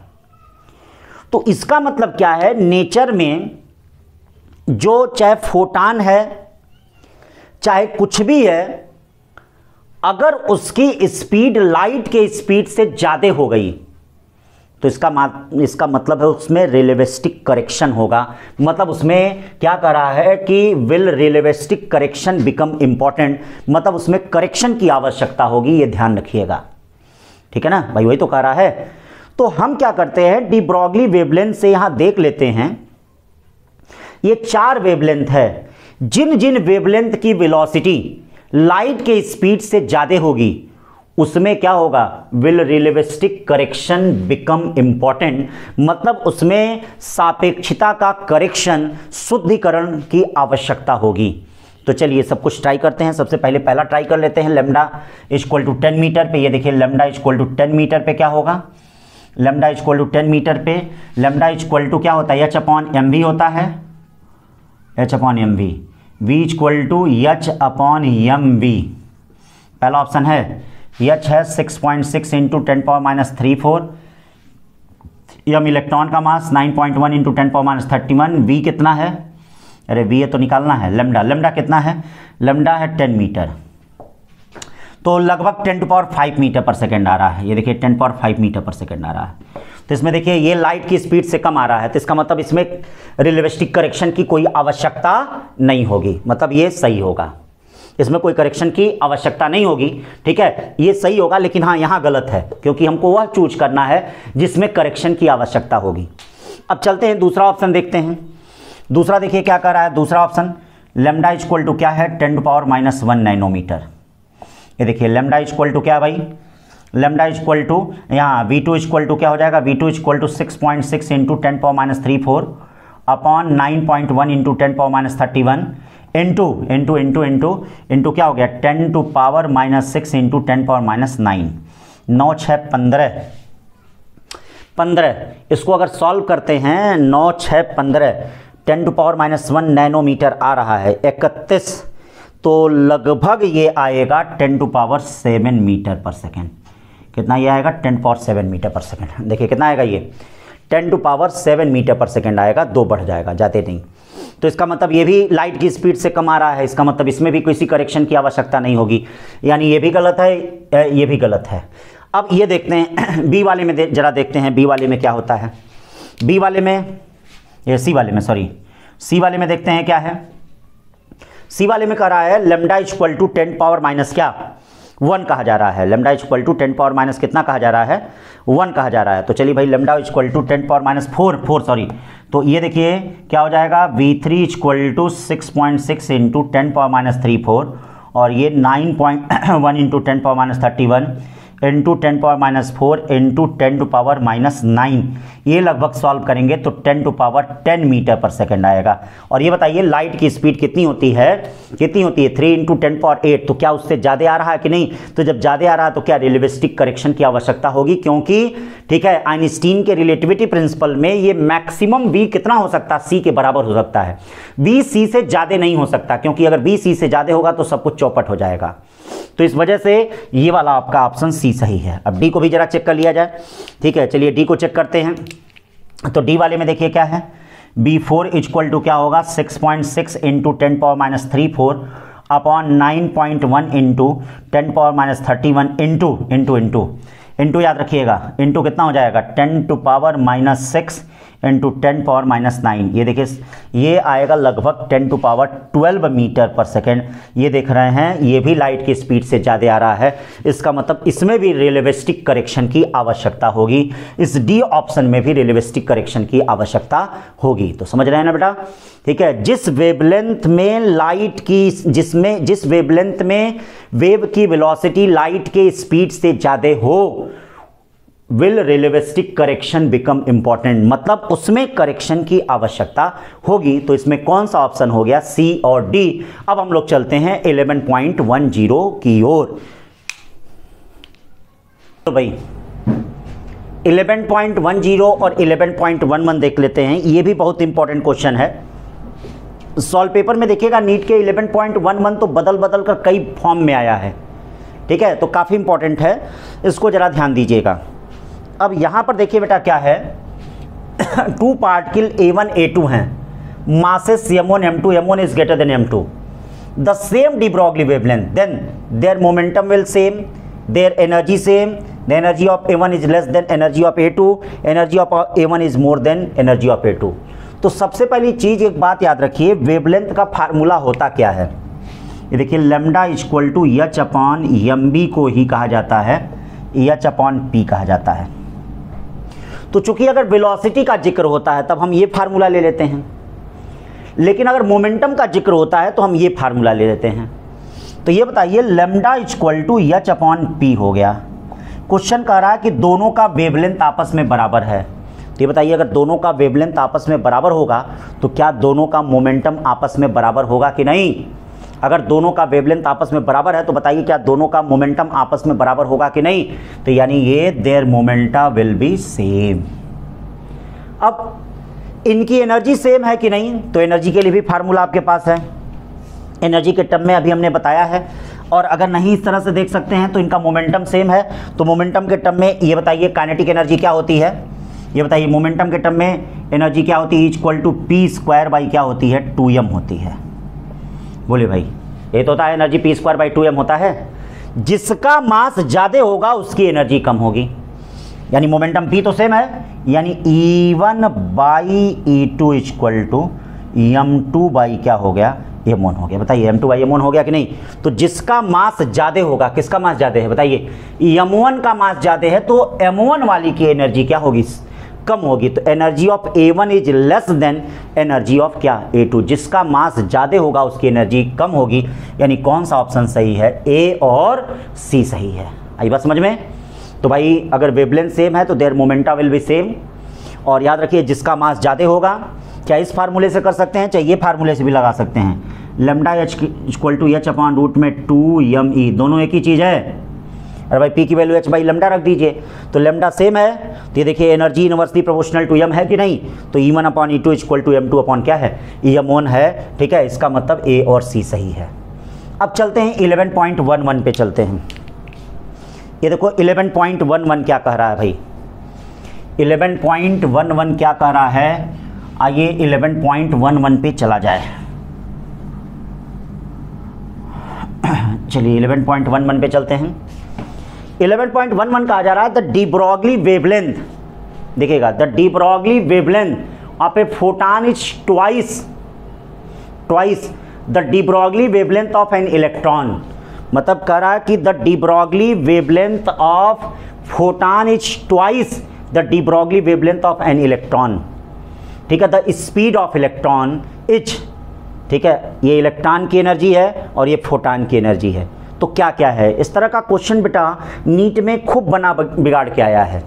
Speaker 1: तो इसका मतलब क्या है, नेचर में जो चाहे फोटान है चाहे कुछ भी है, अगर उसकी स्पीड लाइट के स्पीड से ज़्यादा हो गई तो इसका मतलब है उसमें रिलेटिविस्टिक करेक्शन होगा। मतलब उसमें क्या कर रहा है कि will relativistic correction become important, मतलब उसमें करेक्शन की आवश्यकता होगी, ये ध्यान रखिएगा। ठीक है ना भाई, वही तो कह रहा है। तो हम क्या करते हैं, डी ब्रॉगली वेवलेंथ से यहां देख लेते हैं। ये 4 वेवलेंथ है। जिन जिन वेवलेंथ की वेलोसिटी लाइट के स्पीड से ज्यादा होगी उसमें क्या होगा, will relativistic correction become important, मतलब उसमें सापेक्षता का करेक्शन, शुद्धिकरण की आवश्यकता होगी। तो चलिए सब कुछ ट्राई करते हैं। सबसे पहले पहला ट्राई कर लेते हैं, लैम्डा इक्वल टू 10 मीटर पे। ये देखिए लैम्डा इक्वल टू 10 मीटर पे क्या होगा, लैम्डा इक्वल टू 10 मीटर पे लैम्डा इक्वल टू क्या होता है, एच अपॉन एम वी होता है, h upon m v, v equal to h upon m v. पहला ऑप्शन है, एच है 6.6 इंटू 10⁻³ एम इलेक्ट्रॉन का मास 9.1 इंटू 10⁻31, वी कितना है, अरे वी तो निकालना है, लैम्डा कितना है, लैम्डा है 10 मीटर, तो लगभग 10⁵ मीटर पर सेकेंड आ रहा है। ये देखिए 10⁵ मीटर पर सेकेंड आ रहा है। तो इसमें देखिए ये लाइट की स्पीड से कम आ रहा है, तो इसका मतलब इसमें रिलेटिविस्टिक करेक्शन की कोई आवश्यकता नहीं होगी, मतलब ये सही होगा, इसमें कोई करेक्शन की आवश्यकता नहीं होगी। ठीक है, ये सही होगा, लेकिन हाँ यहाँ गलत है, क्योंकि हमको वह चूज करना है जिसमें करेक्शन की आवश्यकता होगी। अब चलते हैं दूसरा ऑप्शन देखते हैं। दूसरा देखिए क्या कर रहा है, दूसरा ऑप्शन लैम्डा इक्वल टू क्या है, 10⁻⁻1 नैनोमीटर। ये देखिए लैम्डा इक्वल टू क्या है भाई, लैम्डा इक्वल टू यहाँ V2 इक्वल टू क्या हो जाएगा, V2 equal to 6.6 into 10⁻³ upon 9.1 into 10⁻31 into क्या हो गया 10⁻⁻6 इंटू 10⁻⁹ 9 6 15। इसको अगर सॉल्व करते हैं 9 6 15 10⁻⁻1 नैनोमीटर आ रहा है 31, तो लगभग ये आएगा 10⁻7 मीटर पर सेकेंड। कितना ये आएगा, 10⁻7 मीटर पर सेकेंड। देखिए कितना आएगा ये 10⁻7 मीटर पर सेकेंड आएगा, 2 बढ़ जाएगा, जाते नहीं। तो इसका मतलब ये भी लाइट की स्पीड से कम आ रहा है, इसका मतलब इसमें भी किसी करेक्शन की आवश्यकता नहीं होगी, यानी ये भी गलत है, ये भी गलत है। अब ये देखते हैं बी वाले में, जरा देखते हैं बी वाले में क्या होता है। बी वाले में, ये सी वाले में, सॉरी सी वाले में देखते हैं क्या है। सी वाले में कह रहा है लैम्डा इक्वल टू 10⁻- क्या 1 कहा जा रहा है, लैम्डा इक्वल टू 10⁻- कितना कहा जा रहा है, 1 कहा जा रहा है। तो चलिए भाई लैम्डा इक्वल टू 10⁻⁴ सॉरी, तो ये देखिए क्या हो जाएगा, V3 इक्वल टू 6.6 इंटू 10⁻³ और ये 9.1 इंटू 10⁻31 इंटू 10⁻⁴ इंटू 10⁻⁹। ये लगभग सॉल्व करेंगे तो 10⁻10 मीटर पर सेकेंड आएगा। और ये बताइए लाइट की स्पीड कितनी होती है, 3 इंटू 10⁸, तो क्या उससे ज़्यादा आ रहा है कि नहीं। तो जब ज़्यादा आ रहा है तो क्या रिलेटिविस्टिक करेक्शन की आवश्यकता होगी, क्योंकि ठीक है आइंस्टीन के रिलेटिविटी प्रिंसिपल में ये मैक्सिमम v कितना हो सकता है, c के बराबर हो सकता है, v c से ज़्यादा नहीं हो सकता, क्योंकि अगर v c से ज़्यादा होगा तो सब कुछ चौपट हो जाएगा। तो इस वजह से ये वाला आपका ऑप्शन सी सही है। अब डी को भी जरा चेक कर लिया जाए। ठीक है, चलिए डी को चेक करते हैं। तो डी वाले में देखिए क्या है, B4 इक्वल टू क्या होगा 6.6 इंटू 10⁻³ अपॉन 9.1 इंटू 10⁻31 इंटू याद रखिएगा, इंटू कितना हो जाएगा 10⁻6 इंटू 10⁻9। ये देखिए ये आएगा लगभग 10⁻12 मीटर पर सेकेंड। ये देख रहे हैं ये भी लाइट की स्पीड से ज़्यादा आ रहा है, इसका मतलब इसमें भी रिलेटिविस्टिक करेक्शन की आवश्यकता होगी, इस डी ऑप्शन में भी रिलेटिविस्टिक करेक्शन की आवश्यकता होगी। तो समझ रहे हैं ना बेटा। ठीक है, जिस वेवलेंथ में लाइट की जिस वेवलेंथ में वेव की वेलोसिटी लाइट के स्पीड से ज़्यादा हो will relativistic correction become important, मतलब उसमें करेक्शन की आवश्यकता होगी। तो इसमें कौन सा ऑप्शन हो गया, सी और डी। अब हम लोग चलते हैं 11.10 की ओर। तो भाई 11.10 और 11.11 देख लेते हैं, ये भी बहुत इंपॉर्टेंट क्वेश्चन है। सॉल्व पेपर में देखिएगा नीट के 11.11 तो बदल बदल कर कई फॉर्म में आया है। ठीक है, तो काफ़ी इंपॉर्टेंट है, इसको ज़रा ध्यान दीजिएगा। अब यहाँ पर देखिए बेटा क्या है 2 पार्टिकल A1 A2 हैं, masses M1 M2 M1 is greater then M2। the same de Broglie wavelength, then their momentum will same, their energy same, the energy of A1 is less than energy of A2, energy of A1 is more than energy of A2। तो सबसे पहली चीज एक बात याद रखिए, wavelength का formula होता क्या है। ये देखिए lambda equal to h upon m b को ही कहा जाता है एच अपॉन पी कहा जाता है। तो चूंकि अगर वेलोसिटी का जिक्र होता है तब हम ये फार्मूला ले लेते हैं, लेकिन अगर मोमेंटम का जिक्र होता है तो हम ये फार्मूला ले लेते हैं। तो ये बताइए lambda equal to h upon p हो गया। क्वेश्चन कह रहा है कि दोनों का वेवलेंथ आपस में बराबर है। तो ये बताइए अगर दोनों का वेवलेंथ आपस में बराबर होगा तो क्या दोनों का मोमेंटम आपस में बराबर होगा कि नहीं। अगर दोनों का वेवलेंथ आपस में बराबर है तो बताइए क्या दोनों का मोमेंटम आपस में बराबर होगा कि नहीं। तो यानी ये there momenta will be same. अब इनकी एनर्जी सेम है कि नहीं, तो एनर्जी के लिए भी फार्मूला आपके पास है, एनर्जी के टर्म में अभी हमने बताया है। और अगर नहीं इस तरह से देख सकते हैं तो इनका मोमेंटम सेम है, तो मोमेंटम के टर्म में ये बताइए काइनेटिक एनर्जी क्या होती है। ये बताइए मोमेंटम के टर्म में एनर्जी क्या होती है, equal to p square by क्या होती है 2m होती है। बोले भाई ये तो होता है energy P square by 2m होता है। जिसका मास ज़्यादा होगा उसकी एनर्जी कम होगी, यानी मोमेंटम p तो सेम है, यानी E1 by E2 equal to m2 by क्या हो गया m1 हो गया। बताइए m2 बाई m1 हो गया कि नहीं। तो जिसका मास ज़्यादा होगा, किसका मास ज़्यादा है बताइए, m1 का मास ज़्यादा है तो m1 वाली की एनर्जी क्या होगी, कम होगी। तो energy of A1 is less than energy of क्या A2। जिसका मास ज़्यादा होगा उसकी एनर्जी कम होगी, यानी कौन सा ऑप्शन सही है, A और C सही है। आई बात समझ में। तो भाई अगर वेवलेंथ सेम है तो there momenta will be same. और याद रखिए जिसका मास ज़्यादा होगा, क्या इस फार्मूले से कर सकते हैं, चाहे ये फार्मूले से भी लगा सकते हैं। Lambda h equal to h upon root में 2m e, दोनों एक ही चीज़ है। अरे भाई पी की वैल्यू एच बाई लैम्डा रख दीजिए, तो लैम्डा सेम है तो ये देखिए energy inversely proportional to m है कि नहीं। तो E1 upon E2 equal to m2 upon क्या है m1 है। ठीक है, इसका मतलब A और C सही है। अब चलते हैं 11.11 पे चलते हैं। ये देखो 11.11 क्या कह रहा है भाई, 11.11 क्या कह रहा है। आइए 11.11 पे चला जाए। चलिए 11.11 पे चलते हैं। 11.11 कहा जा रहा है द डी ब्रॉगली वेवलेंथ। देखिएगा the de Broglie wavelength of a photon is twice the de Broglie wavelength of an electron. मतलब कह रहा है कि the de Broglie wavelength of photon is twice the de Broglie wavelength of an electron. ठीक है, the speed of electron is, ठीक है, ये इलेक्ट्रॉन की एनर्जी है और ये फोटॉन की एनर्जी है। तो क्या क्या है, इस तरह का क्वेश्चन बेटा नीट में खूब बना बिगाड़ के आया है।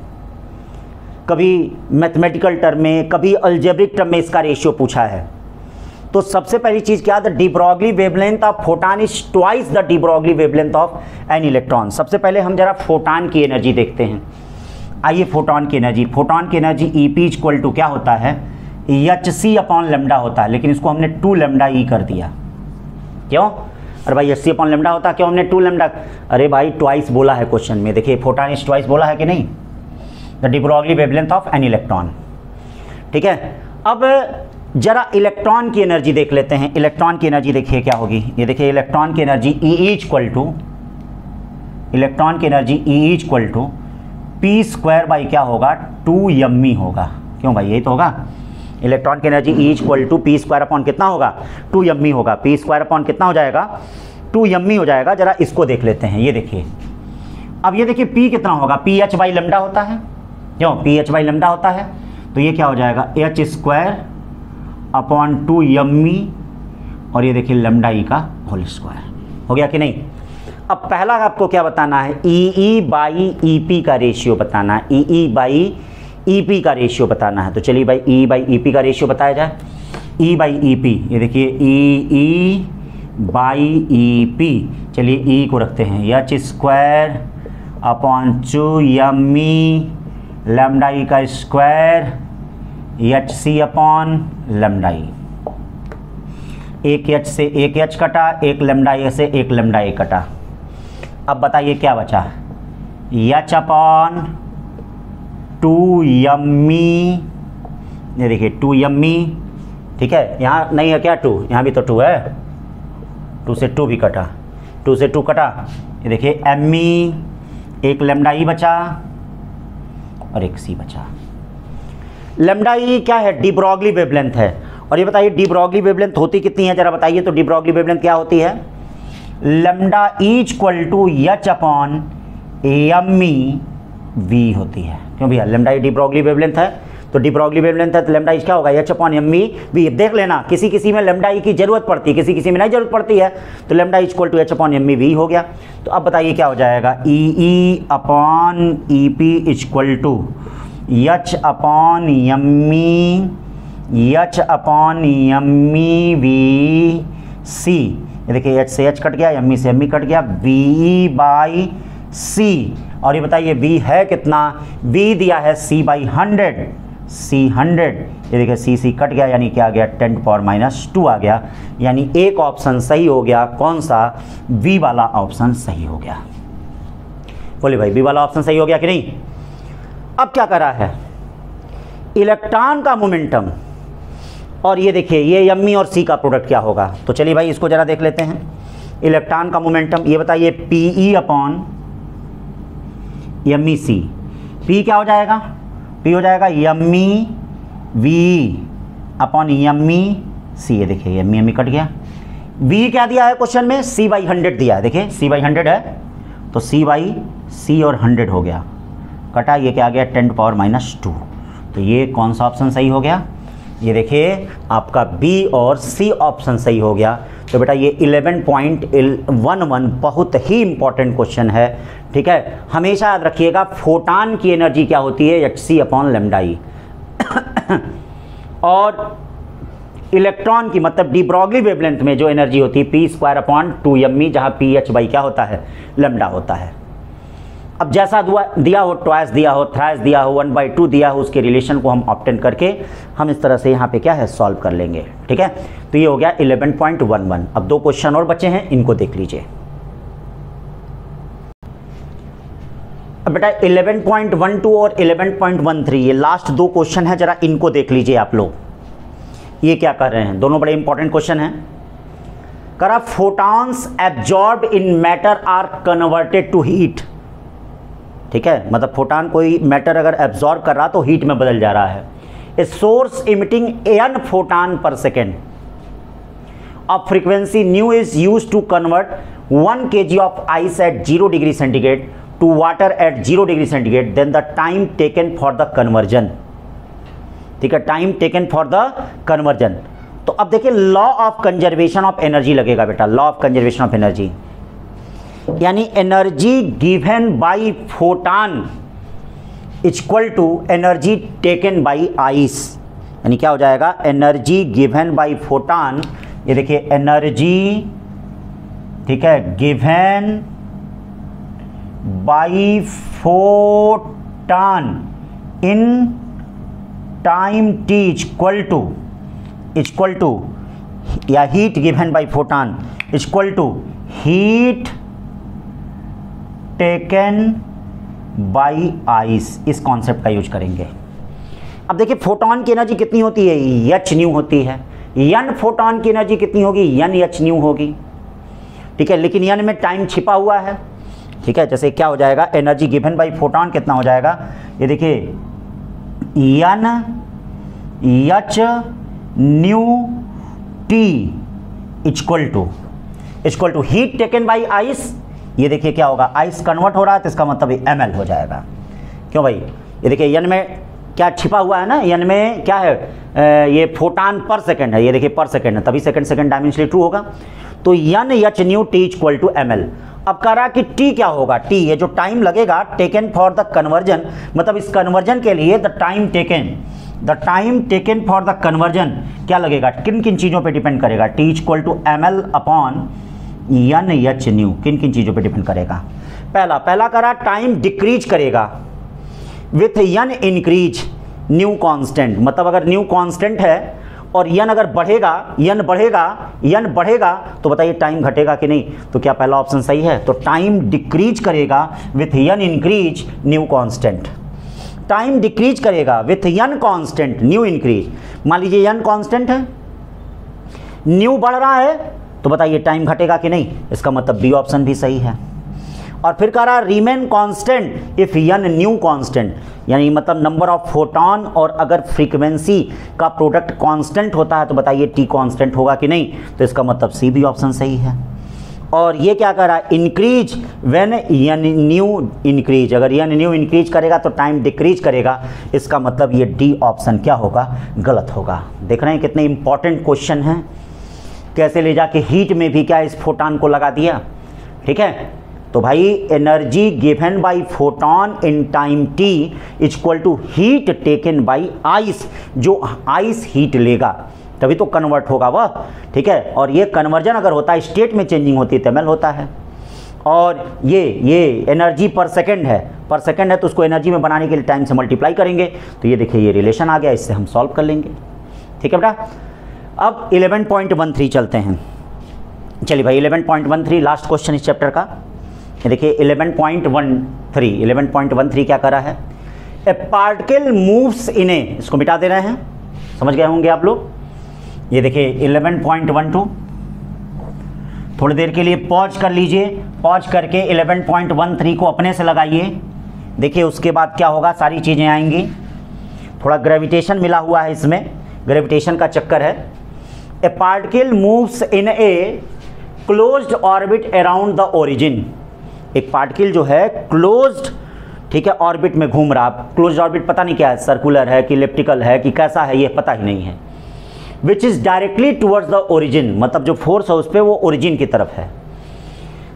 Speaker 1: कभी मैथमेटिकल टर्म में, कभी अलजेब्रिक टर्म में इसका रेशियो पूछा है। तो सबसे पहली चीज़ क्या, the de Broglie wavelength of photon is twice the de Broglie wavelength of an electron. सबसे पहले हम जरा फोटॉन की एनर्जी देखते हैं। आइए फोटॉन की energy e p equal to क्या होता है, एच सी अपॉन लेमडा होता है, लेकिन इसको हमने 2 लेमडा ई कर दिया। क्यों, अरे भाई एच सी अपॉन लेमडा होता, क्यों हमने 2 लेमडा। अरे भाई ट्वाइस बोला है क्वेश्चन में, देखिए फोटॉन इज ट्वाइस बोला है कि नहीं, the de Broglie wavelength of an electron. ठीक है, अब जरा इलेक्ट्रॉन की एनर्जी देख लेते हैं। इलेक्ट्रॉन की एनर्जी देखिए क्या होगी, ये देखिए इलेक्ट्रॉन की energy e equal to p square by क्या होगा 2m होगा। क्यों भाई, यही तो होगा। इलेक्ट्रॉन की energy e equal to p square upon कितना होगा 2m होगा। पी स्क्वायर अपॉन कितना हो जाएगा 2m हो जाएगा। जरा इसको देख लेते हैं, ये देखिए। अब ये देखिए p कितना होगा, पी एच बाई लेमडा होता है। क्यों, पी एच बाई लेमडा होता है, तो ये क्या हो जाएगा एच स्क्वायर अपॉन 2m और ये देखिए लेमडा ई का होल स्क्वायर। हो गया कि नहीं। अब पहला आपको क्या बताना है, ई बाई ई पी का रेशियो बताना है। ई बाई ई पी का रेशियो बताना है। तो चलिए भाई ई बाई ई पी का रेशियो बताया जाए। ई बाई ई पी, ये देखिए ई बाई ई पी। चलिए ई को रखते हैं H square upon 2m lambda E का square H C upon lambda E. एक एच से एक एच कटा, एक लेमडा ए से एक लेमडा ए कटा। अब बताइए क्या बचा, एच अपॉन 2m। ये देखिए 2m। ठीक है, यहाँ नहीं है क्या 2, यहाँ भी तो 2 है। 2 से 2 भी कटा, 2 से 2 कटा, ये देखिए एमई, एक लैम्डा ई बचा और एक सी बचा। लैम्डा ई क्या है? डी ब्रॉगली वेवलेंथ है। और ये बताइए डी ब्रॉगली वेवलेंथ होती कितनी है, जरा बताइए तो। डी ब्रॉगली वेवलेंथ क्या होती है? Lambda e equal to h upon m e v होती है। क्यों भैया? Lambda e de Broglie wavelength है, तो डी ब्रॉगली वेवलेंथ है तो लैम्डा ई क्या होगा? H upon m e v. देख लेना, किसी किसी में लैम्डा ई की जरूरत पड़ती है, किसी किसी में नहीं जरूरत पड़ती है, तो lambda e equal to h upon m e v हो गया। तो अब बताइए क्या हो जाएगा? E upon e p equal to h upon m e, h upon m e v c. ये देखिए एच से एच कट गया, एम ई से एम ई कट गया, वी ई बाई सी। और ये बताइए v है कितना? v दिया है c बाई 100, c 100। ये देखिए c c कट गया, यानी क्या आ गया? 10⁻² आ गया। यानी एक ऑप्शन सही हो गया। कौन सा? v वाला ऑप्शन सही हो गया। बोले भाई v वाला ऑप्शन सही हो गया कि नहीं? अब क्या करा है? इलेक्ट्रॉन का मोमेंटम, और ये देखिए ये एम और सी का प्रोडक्ट क्या होगा। तो चलिए भाई इसको जरा देख लेते हैं। इलेक्ट्रॉन का मोमेंटम, ये बताइए p e upon m e c. P क्या हो जाएगा? पी हो जाएगा m e v upon m e c. ये देखिए एम ई कट गया। वी क्या दिया है क्वेश्चन में? सी बाई 100 दिया है। देखिए सी बाई 100 है, तो सी बाई सी और 100 हो गया, कटा, ये क्या आ गया? 10⁻²। तो ये कौन सा ऑप्शन सही हो गया? ये देखिए आपका बी और सी ऑप्शन सही हो गया। तो बेटा ये 11.11 बहुत ही इंपॉर्टेंट क्वेश्चन है, ठीक है। हमेशा याद रखिएगा फोटान की एनर्जी क्या होती है? एच सी अपॉन लैम्डा ई। और इलेक्ट्रॉन की मतलब डी ब्रॉगली वेवलेंथ में जो एनर्जी होती है p² अपॉन 2m, जहाँ पी एच बाई क्या होता है? लैम्डा होता है। अब जैसा दिया हो, ट्वाइस दिया हो, थ्राइस दिया हो, 1/2 दिया हो, उसके रिलेशन को हम ऑब्टेन करके हम इस तरह से यहाँ पे क्या है? सॉल्व कर लेंगे, ठीक है। तो ये हो गया 11.11। अब 2 क्वेश्चन और बचे हैं, इनको देख लीजिए। अब बेटा 11.12 और 11.13 ये लास्ट 2 क्वेश्चन है, जरा इनको देख लीजिए आप लोग। ये क्या कर रहे हैं? दोनों बड़े इंपॉर्टेंट क्वेश्चन हैं। करा photons absorb in matter are converted to heat, ठीक है। मतलब फोटान कोई मैटर अगर एब्जॉर्ब कर रहा तो हीट में बदल जा रहा है। A source emitting n photon per second of frequency nu is use to convert 1 kg of ice at 0 degree centigrade to water at 0 degree centigrade, then the time taken for the conversion, ठीक है। Time taken for the conversion. तो अब देखिए law of conservation of energy लगेगा बेटा, law of conservation of energy, यानी energy given by photon equal to energy taken by ice. यानी क्या हो जाएगा? एनर्जी गिवन बाय फोटान, ये देखिए एनर्जी, ठीक है, given by photon in time t equal to या heat given by photon equal to heat taken by ice. इस कॉन्सेप्ट का यूज करेंगे। अब देखिए फोटॉन की एनर्जी कितनी होती है? एच न्यू होती है। यन फोटॉन की एनर्जी कितनी होगी? यन एच न्यू होगी, ठीक है। लेकिन यन में टाइम छिपा हुआ है, ठीक है। जैसे क्या हो जाएगा? एनर्जी गिवन बाई फोटॉन कितना हो जाएगा? ये देखिए n h nu t equal to heat taken by ice. ये देखिए क्या होगा? आइस कन्वर्ट हो रहा है तो इसका मतलब ml हो जाएगा। क्यों भाई? ये देखिए यन में क्या छिपा हुआ है ना, यन में क्या है? ये फोटान पर सेकंड है, ये देखिए पर सेकंड है, तभी सेकंड डायमेंशनली ट्रू होगा। तो n h nu t equal to ml। अब कह रहा कि टी क्या होगा? टी ये जो टाइम लगेगा टेकन फॉर द कन्वर्जन, मतलब इस कन्वर्जन के लिए the time taken for the conversion क्या लगेगा? किन किन चीज़ों पे डिपेंड करेगा? T equal to ml upon n h nu. किन किन चीज़ों पे डिपेंड करेगा? पहला करा टाइम डिक्रीज करेगा with n increase nu constant, मतलब अगर न्यू कांस्टेंट है और यन अगर यन बढ़ेगा तो बताइए टाइम घटेगा कि नहीं? तो क्या पहला ऑप्शन सही है? तो टाइम डिक्रीज करेगा with n increase nu constant. Time decrease करेगा with n constant nu increase. मान लीजिए यन कांस्टेंट है, न्यू बढ़ रहा है तो बताइए टाइम घटेगा कि नहीं, इसका मतलब बी ऑप्शन भी सही है। और फिर कह रहा remain constant if n new constant, यानी मतलब नंबर ऑफ फोटॉन, और अगर फ्रीक्वेंसी का प्रोडक्ट कांस्टेंट होता है तो बताइए टी कांस्टेंट होगा कि नहीं, तो इसका मतलब सी बी ऑप्शन सही है। और ये क्या कर रहा है, increase when n new increase, अगर n न्यू इंक्रीज करेगा तो टाइम डिक्रीज करेगा, इसका मतलब ये डी ऑप्शन क्या होगा, गलत होगा। देख रहे हैं कितने इंपॉर्टेंट क्वेश्चन हैं, कैसे ले जाके हीट में भी क्या इस फोटॉन को लगा दिया। ठीक है, तो भाई energy given by photon in time t equal to heat taken by ice, जो आइस हीट लेगा तभी तो कन्वर्ट होगा वह। ठीक है, और ये कन्वर्जन अगर होता है स्टेट में चेंजिंग होती है तमल होता है। और ये एनर्जी पर सेकंड है तो उसको एनर्जी में बनाने के लिए टाइम से मल्टीप्लाई करेंगे, तो ये देखिए ये रिलेशन आ गया, इससे हम सॉल्व कर लेंगे। ठीक है बेटा, अब 11.13 चलते हैं। चलिए भाई 11.13 लास्ट क्वेश्चन इस चैप्टर का। ये देखिए 11.13 क्या कर रहा है, ए पार्टिकल मूव्स इन ए, इसको मिटा दे रहे हैं, समझ गए होंगे आप लोग। ये देखिए 11.12, थोड़ी देर के लिए पॉज कर लीजिए, पॉज करके 11.13 को अपने से लगाइए, देखिए उसके बाद क्या होगा, सारी चीज़ें आएंगी। थोड़ा ग्रेविटेशन मिला हुआ है इसमें, ग्रेविटेशन का चक्कर है। ए particle moves in a closed orbit around the origin, एक पार्टिकल जो है क्लोज्ड, ठीक है, ऑर्बिट में घूम रहा। क्लोज्ड ऑर्बिट पता नहीं क्या है, सर्कुलर है कि इलिप्टिकल है कि कैसा है, ये पता ही नहीं है। Which is directly towards the origin, मतलब जो फोर्स है उस पर वो ओरिजिन की तरफ है।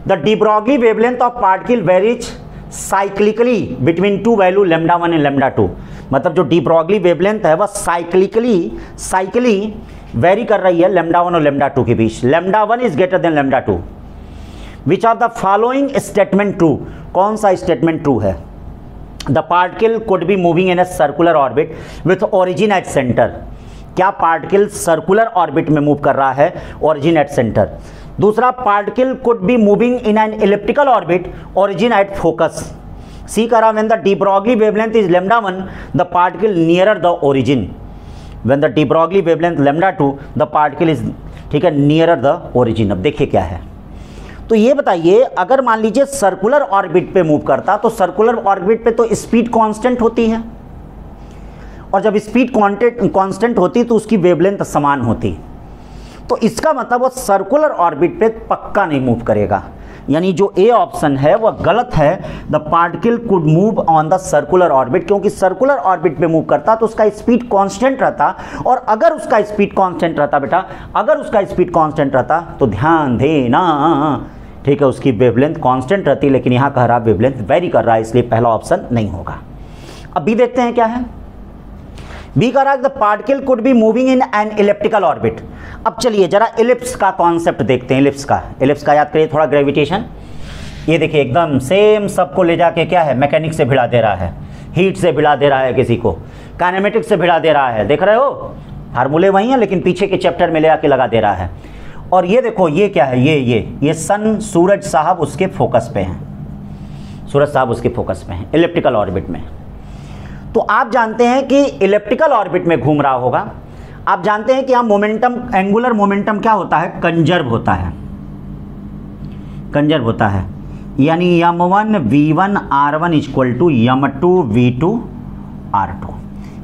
Speaker 1: The de Broglie wavelength of particle varies cyclically between two value λ1 and λ2, मतलब जो डी ब्रॉगली वेवलेंथ है वह साइक्लिकली वेरी कर रही है λ1 और λ2 के बीच। λ1 is greater than λ2। Which of the following statement true, कौन सा स्टेटमेंट ट्रू है। The particle could be moving in a circular orbit with origin at centre, क्या पार्टिकल सर्कुलर ऑर्बिट में मूव कर रहा है, ओरिजिन एट सेंटर। दूसरा, particle could be moving in an elliptical orbit, origin at focus. C करा when the de Broglie wavelength is λ1 the particle nearer the origin, when the de Broglie wavelength λ2 the particle is, ठीक है, nearer the origin. अब देखिए क्या है, तो ये बताइए अगर मान लीजिए सर्कुलर ऑर्बिट पे मूव करता तो सर्कुलर ऑर्बिट पे तो स्पीड कांस्टेंट होती है, और जब स्पीड कांस्टेंट होती तो उसकी वेवलेंथ समान होती, तो इसका मतलब वो सर्कुलर ऑर्बिट पे पक्का नहीं मूव करेगा, यानी जो ए ऑप्शन है वह गलत है। The particle could move on the circular orbit, क्योंकि सर्कुलर ऑर्बिट पे मूव करता तो उसका स्पीड कांस्टेंट रहता, और अगर उसका स्पीड कांस्टेंट रहता बेटा, अगर उसका स्पीड कांस्टेंट रहता तो ध्यान देना, ठीक है, उसकी वेवलेंथ कांस्टेंट रहती, लेकिन यहाँ कह रहा वेवलेंथ वेरी कर रहा है, इसलिए पहला ऑप्शन नहीं होगा। अब बी देखते हैं क्या है। बी कह रहा है the particle could be moving in an elliptical orbit. अब चलिए जरा इलिप्स का कॉन्सेप्ट देखते हैं। इलिप्स का याद करिए थोड़ा, ग्रेविटेशन। ये देखिए एकदम सेम सबको ले जाके क्या है, मैकेनिक्स से भिड़ा दे रहा है, हीट से भिड़ा दे रहा है, किसी को काइनेमेटिक्स से भिड़ा दे रहा है, देख रहे हो फार्मूले वही हैं लेकिन पीछे के चैप्टर में ले आके लगा दे रहा है। और ये देखो ये क्या है, ये सन, सूरज साहब उसके फोकस पे हैं, सूरज साहब उसके फोकस पे हैं इलिप्टिकल ऑर्बिट में। तो आप जानते हैं कि इलिप्टिकल ऑर्बिट में घूम रहा होगा, आप जानते हैं कि यहाँ मोमेंटम, एंगुलर मोमेंटम क्या होता है, कंजर्व होता है, कंजर्व होता है, यानी m1 v1 r1 equal to m2 v2 r2।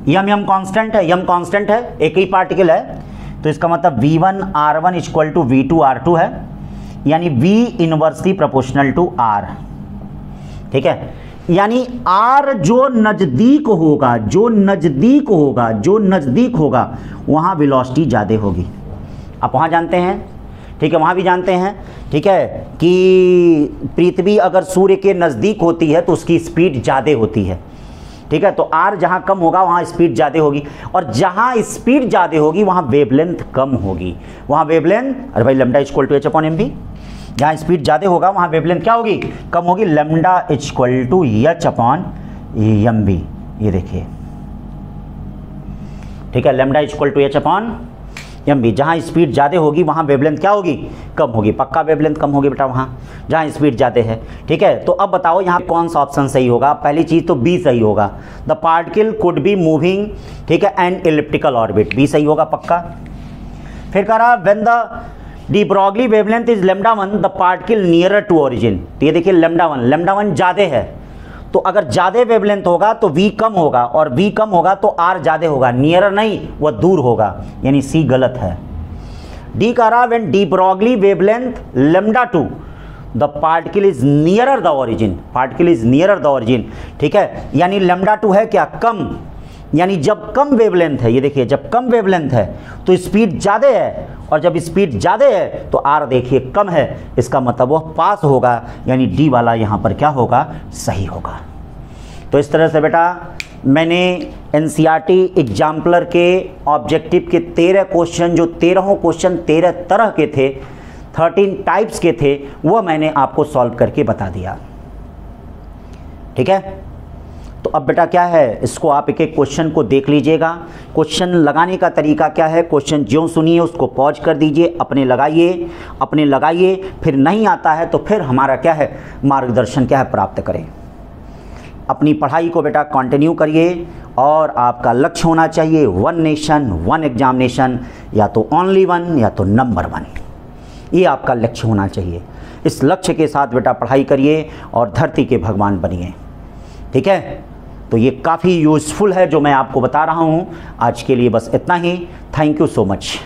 Speaker 1: Yama constant है, यम कांस्टेंट है, एक ही पार्टिकल है, तो इसका मतलब v1 r1 equal to v2 r2 है, यानी v inversely proportional to r। ठीक है, यानी r जो नज़दीक होगा, जो नज़दीक होगा, जो नज़दीक होगा वहाँ वेलोसिटी ज़्यादा होगी। आप वहाँ जानते हैं, ठीक है, वहाँ भी जानते हैं, ठीक है, कि पृथ्वी अगर सूर्य के नज़दीक होती है तो उसकी स्पीड ज़्यादा होती है। ठीक है, तो r जहाँ कम होगा वहाँ स्पीड ज़्यादा होगी, और जहाँ स्पीड ज़्यादा होगी वहाँ वेवलेंथ कम होगी। वहाँ वेवलेंथ, अरे भाई लैम्डा इक्वल टू h/mv, जहाँ स्पीड ज़्यादा होगा वहाँ वेवलेंथ क्या होगी, कम होगी, लैम्डा इक्वल टू h/mv। ये देखिए, ठीक है, लैम्डा इक्वल टू h/mv, जहाँ स्पीड ज़्यादा होगी वहाँ वेवलेंथ क्या होगी, कम होगी, पक्का वेवलेंथ कम होगी बेटा वहाँ जहाँ स्पीड ज़्यादा है। ठीक है, तो अब बताओ यहाँ कौन सा ऑप्शन सही होगा। पहली चीज़ तो बी सही होगा, the particle could be moving, ठीक है, एन इलिप्टिकल ऑर्बिट, बी सही होगा पक्का। फिर कह रहा when the de Broglie wavelength is λ1 the particle nearer to origin. तो ये देखिए λ1 ज़्यादा है, तो अगर ज़्यादा वेवलेंथ होगा तो v कम होगा, और v कम होगा तो r ज़्यादा होगा, नियरर नहीं, वह दूर होगा, यानी सी गलत है। डी कह रहा when de Broglie wavelength λ2 the particle is nearer the origin, particle is nearer the origin, ठीक है, यानी λ2 है क्या, कम, यानी जब कम वेवलेंथ है, ये देखिए जब कम वेवलेंथ है तो स्पीड ज़्यादा है, और जब स्पीड ज़्यादा है तो आर देखिए कम है, इसका मतलब वह पास होगा, यानी डी वाला यहाँ पर क्या होगा, सही होगा। तो इस तरह से बेटा मैंने एनसीईआरटी एग्जाम्पलर के ऑब्जेक्टिव के 13 क्वेश्चन, जो 13 क्वेश्चन 13 तरह के थे, 13 टाइप्स के थे, वह मैंने आपको सॉल्व करके बता दिया, ठीक है। तो अब बेटा क्या है, इसको आप एक एक क्वेश्चन को देख लीजिएगा। क्वेश्चन लगाने का तरीका क्या है, क्वेश्चन ज्यों सुनिए उसको पॉज कर दीजिए, अपने लगाइए, फिर नहीं आता है तो फिर हमारा क्या है, मार्गदर्शन क्या है, प्राप्त करें। अपनी पढ़ाई को बेटा कंटिन्यू करिए, और आपका लक्ष्य होना चाहिए 1 नेशन 1 एग्जामिनेशन, या तो ओनली 1 या तो नंबर 1, ये आपका लक्ष्य होना चाहिए। इस लक्ष्य के साथ बेटा पढ़ाई करिए और धरती के भगवान बनिए, ठीक है। तो ये काफ़ी यूज़फुल है जो मैं आपको बता रहा हूँ। आज के लिए बस इतना ही। Thank you so much.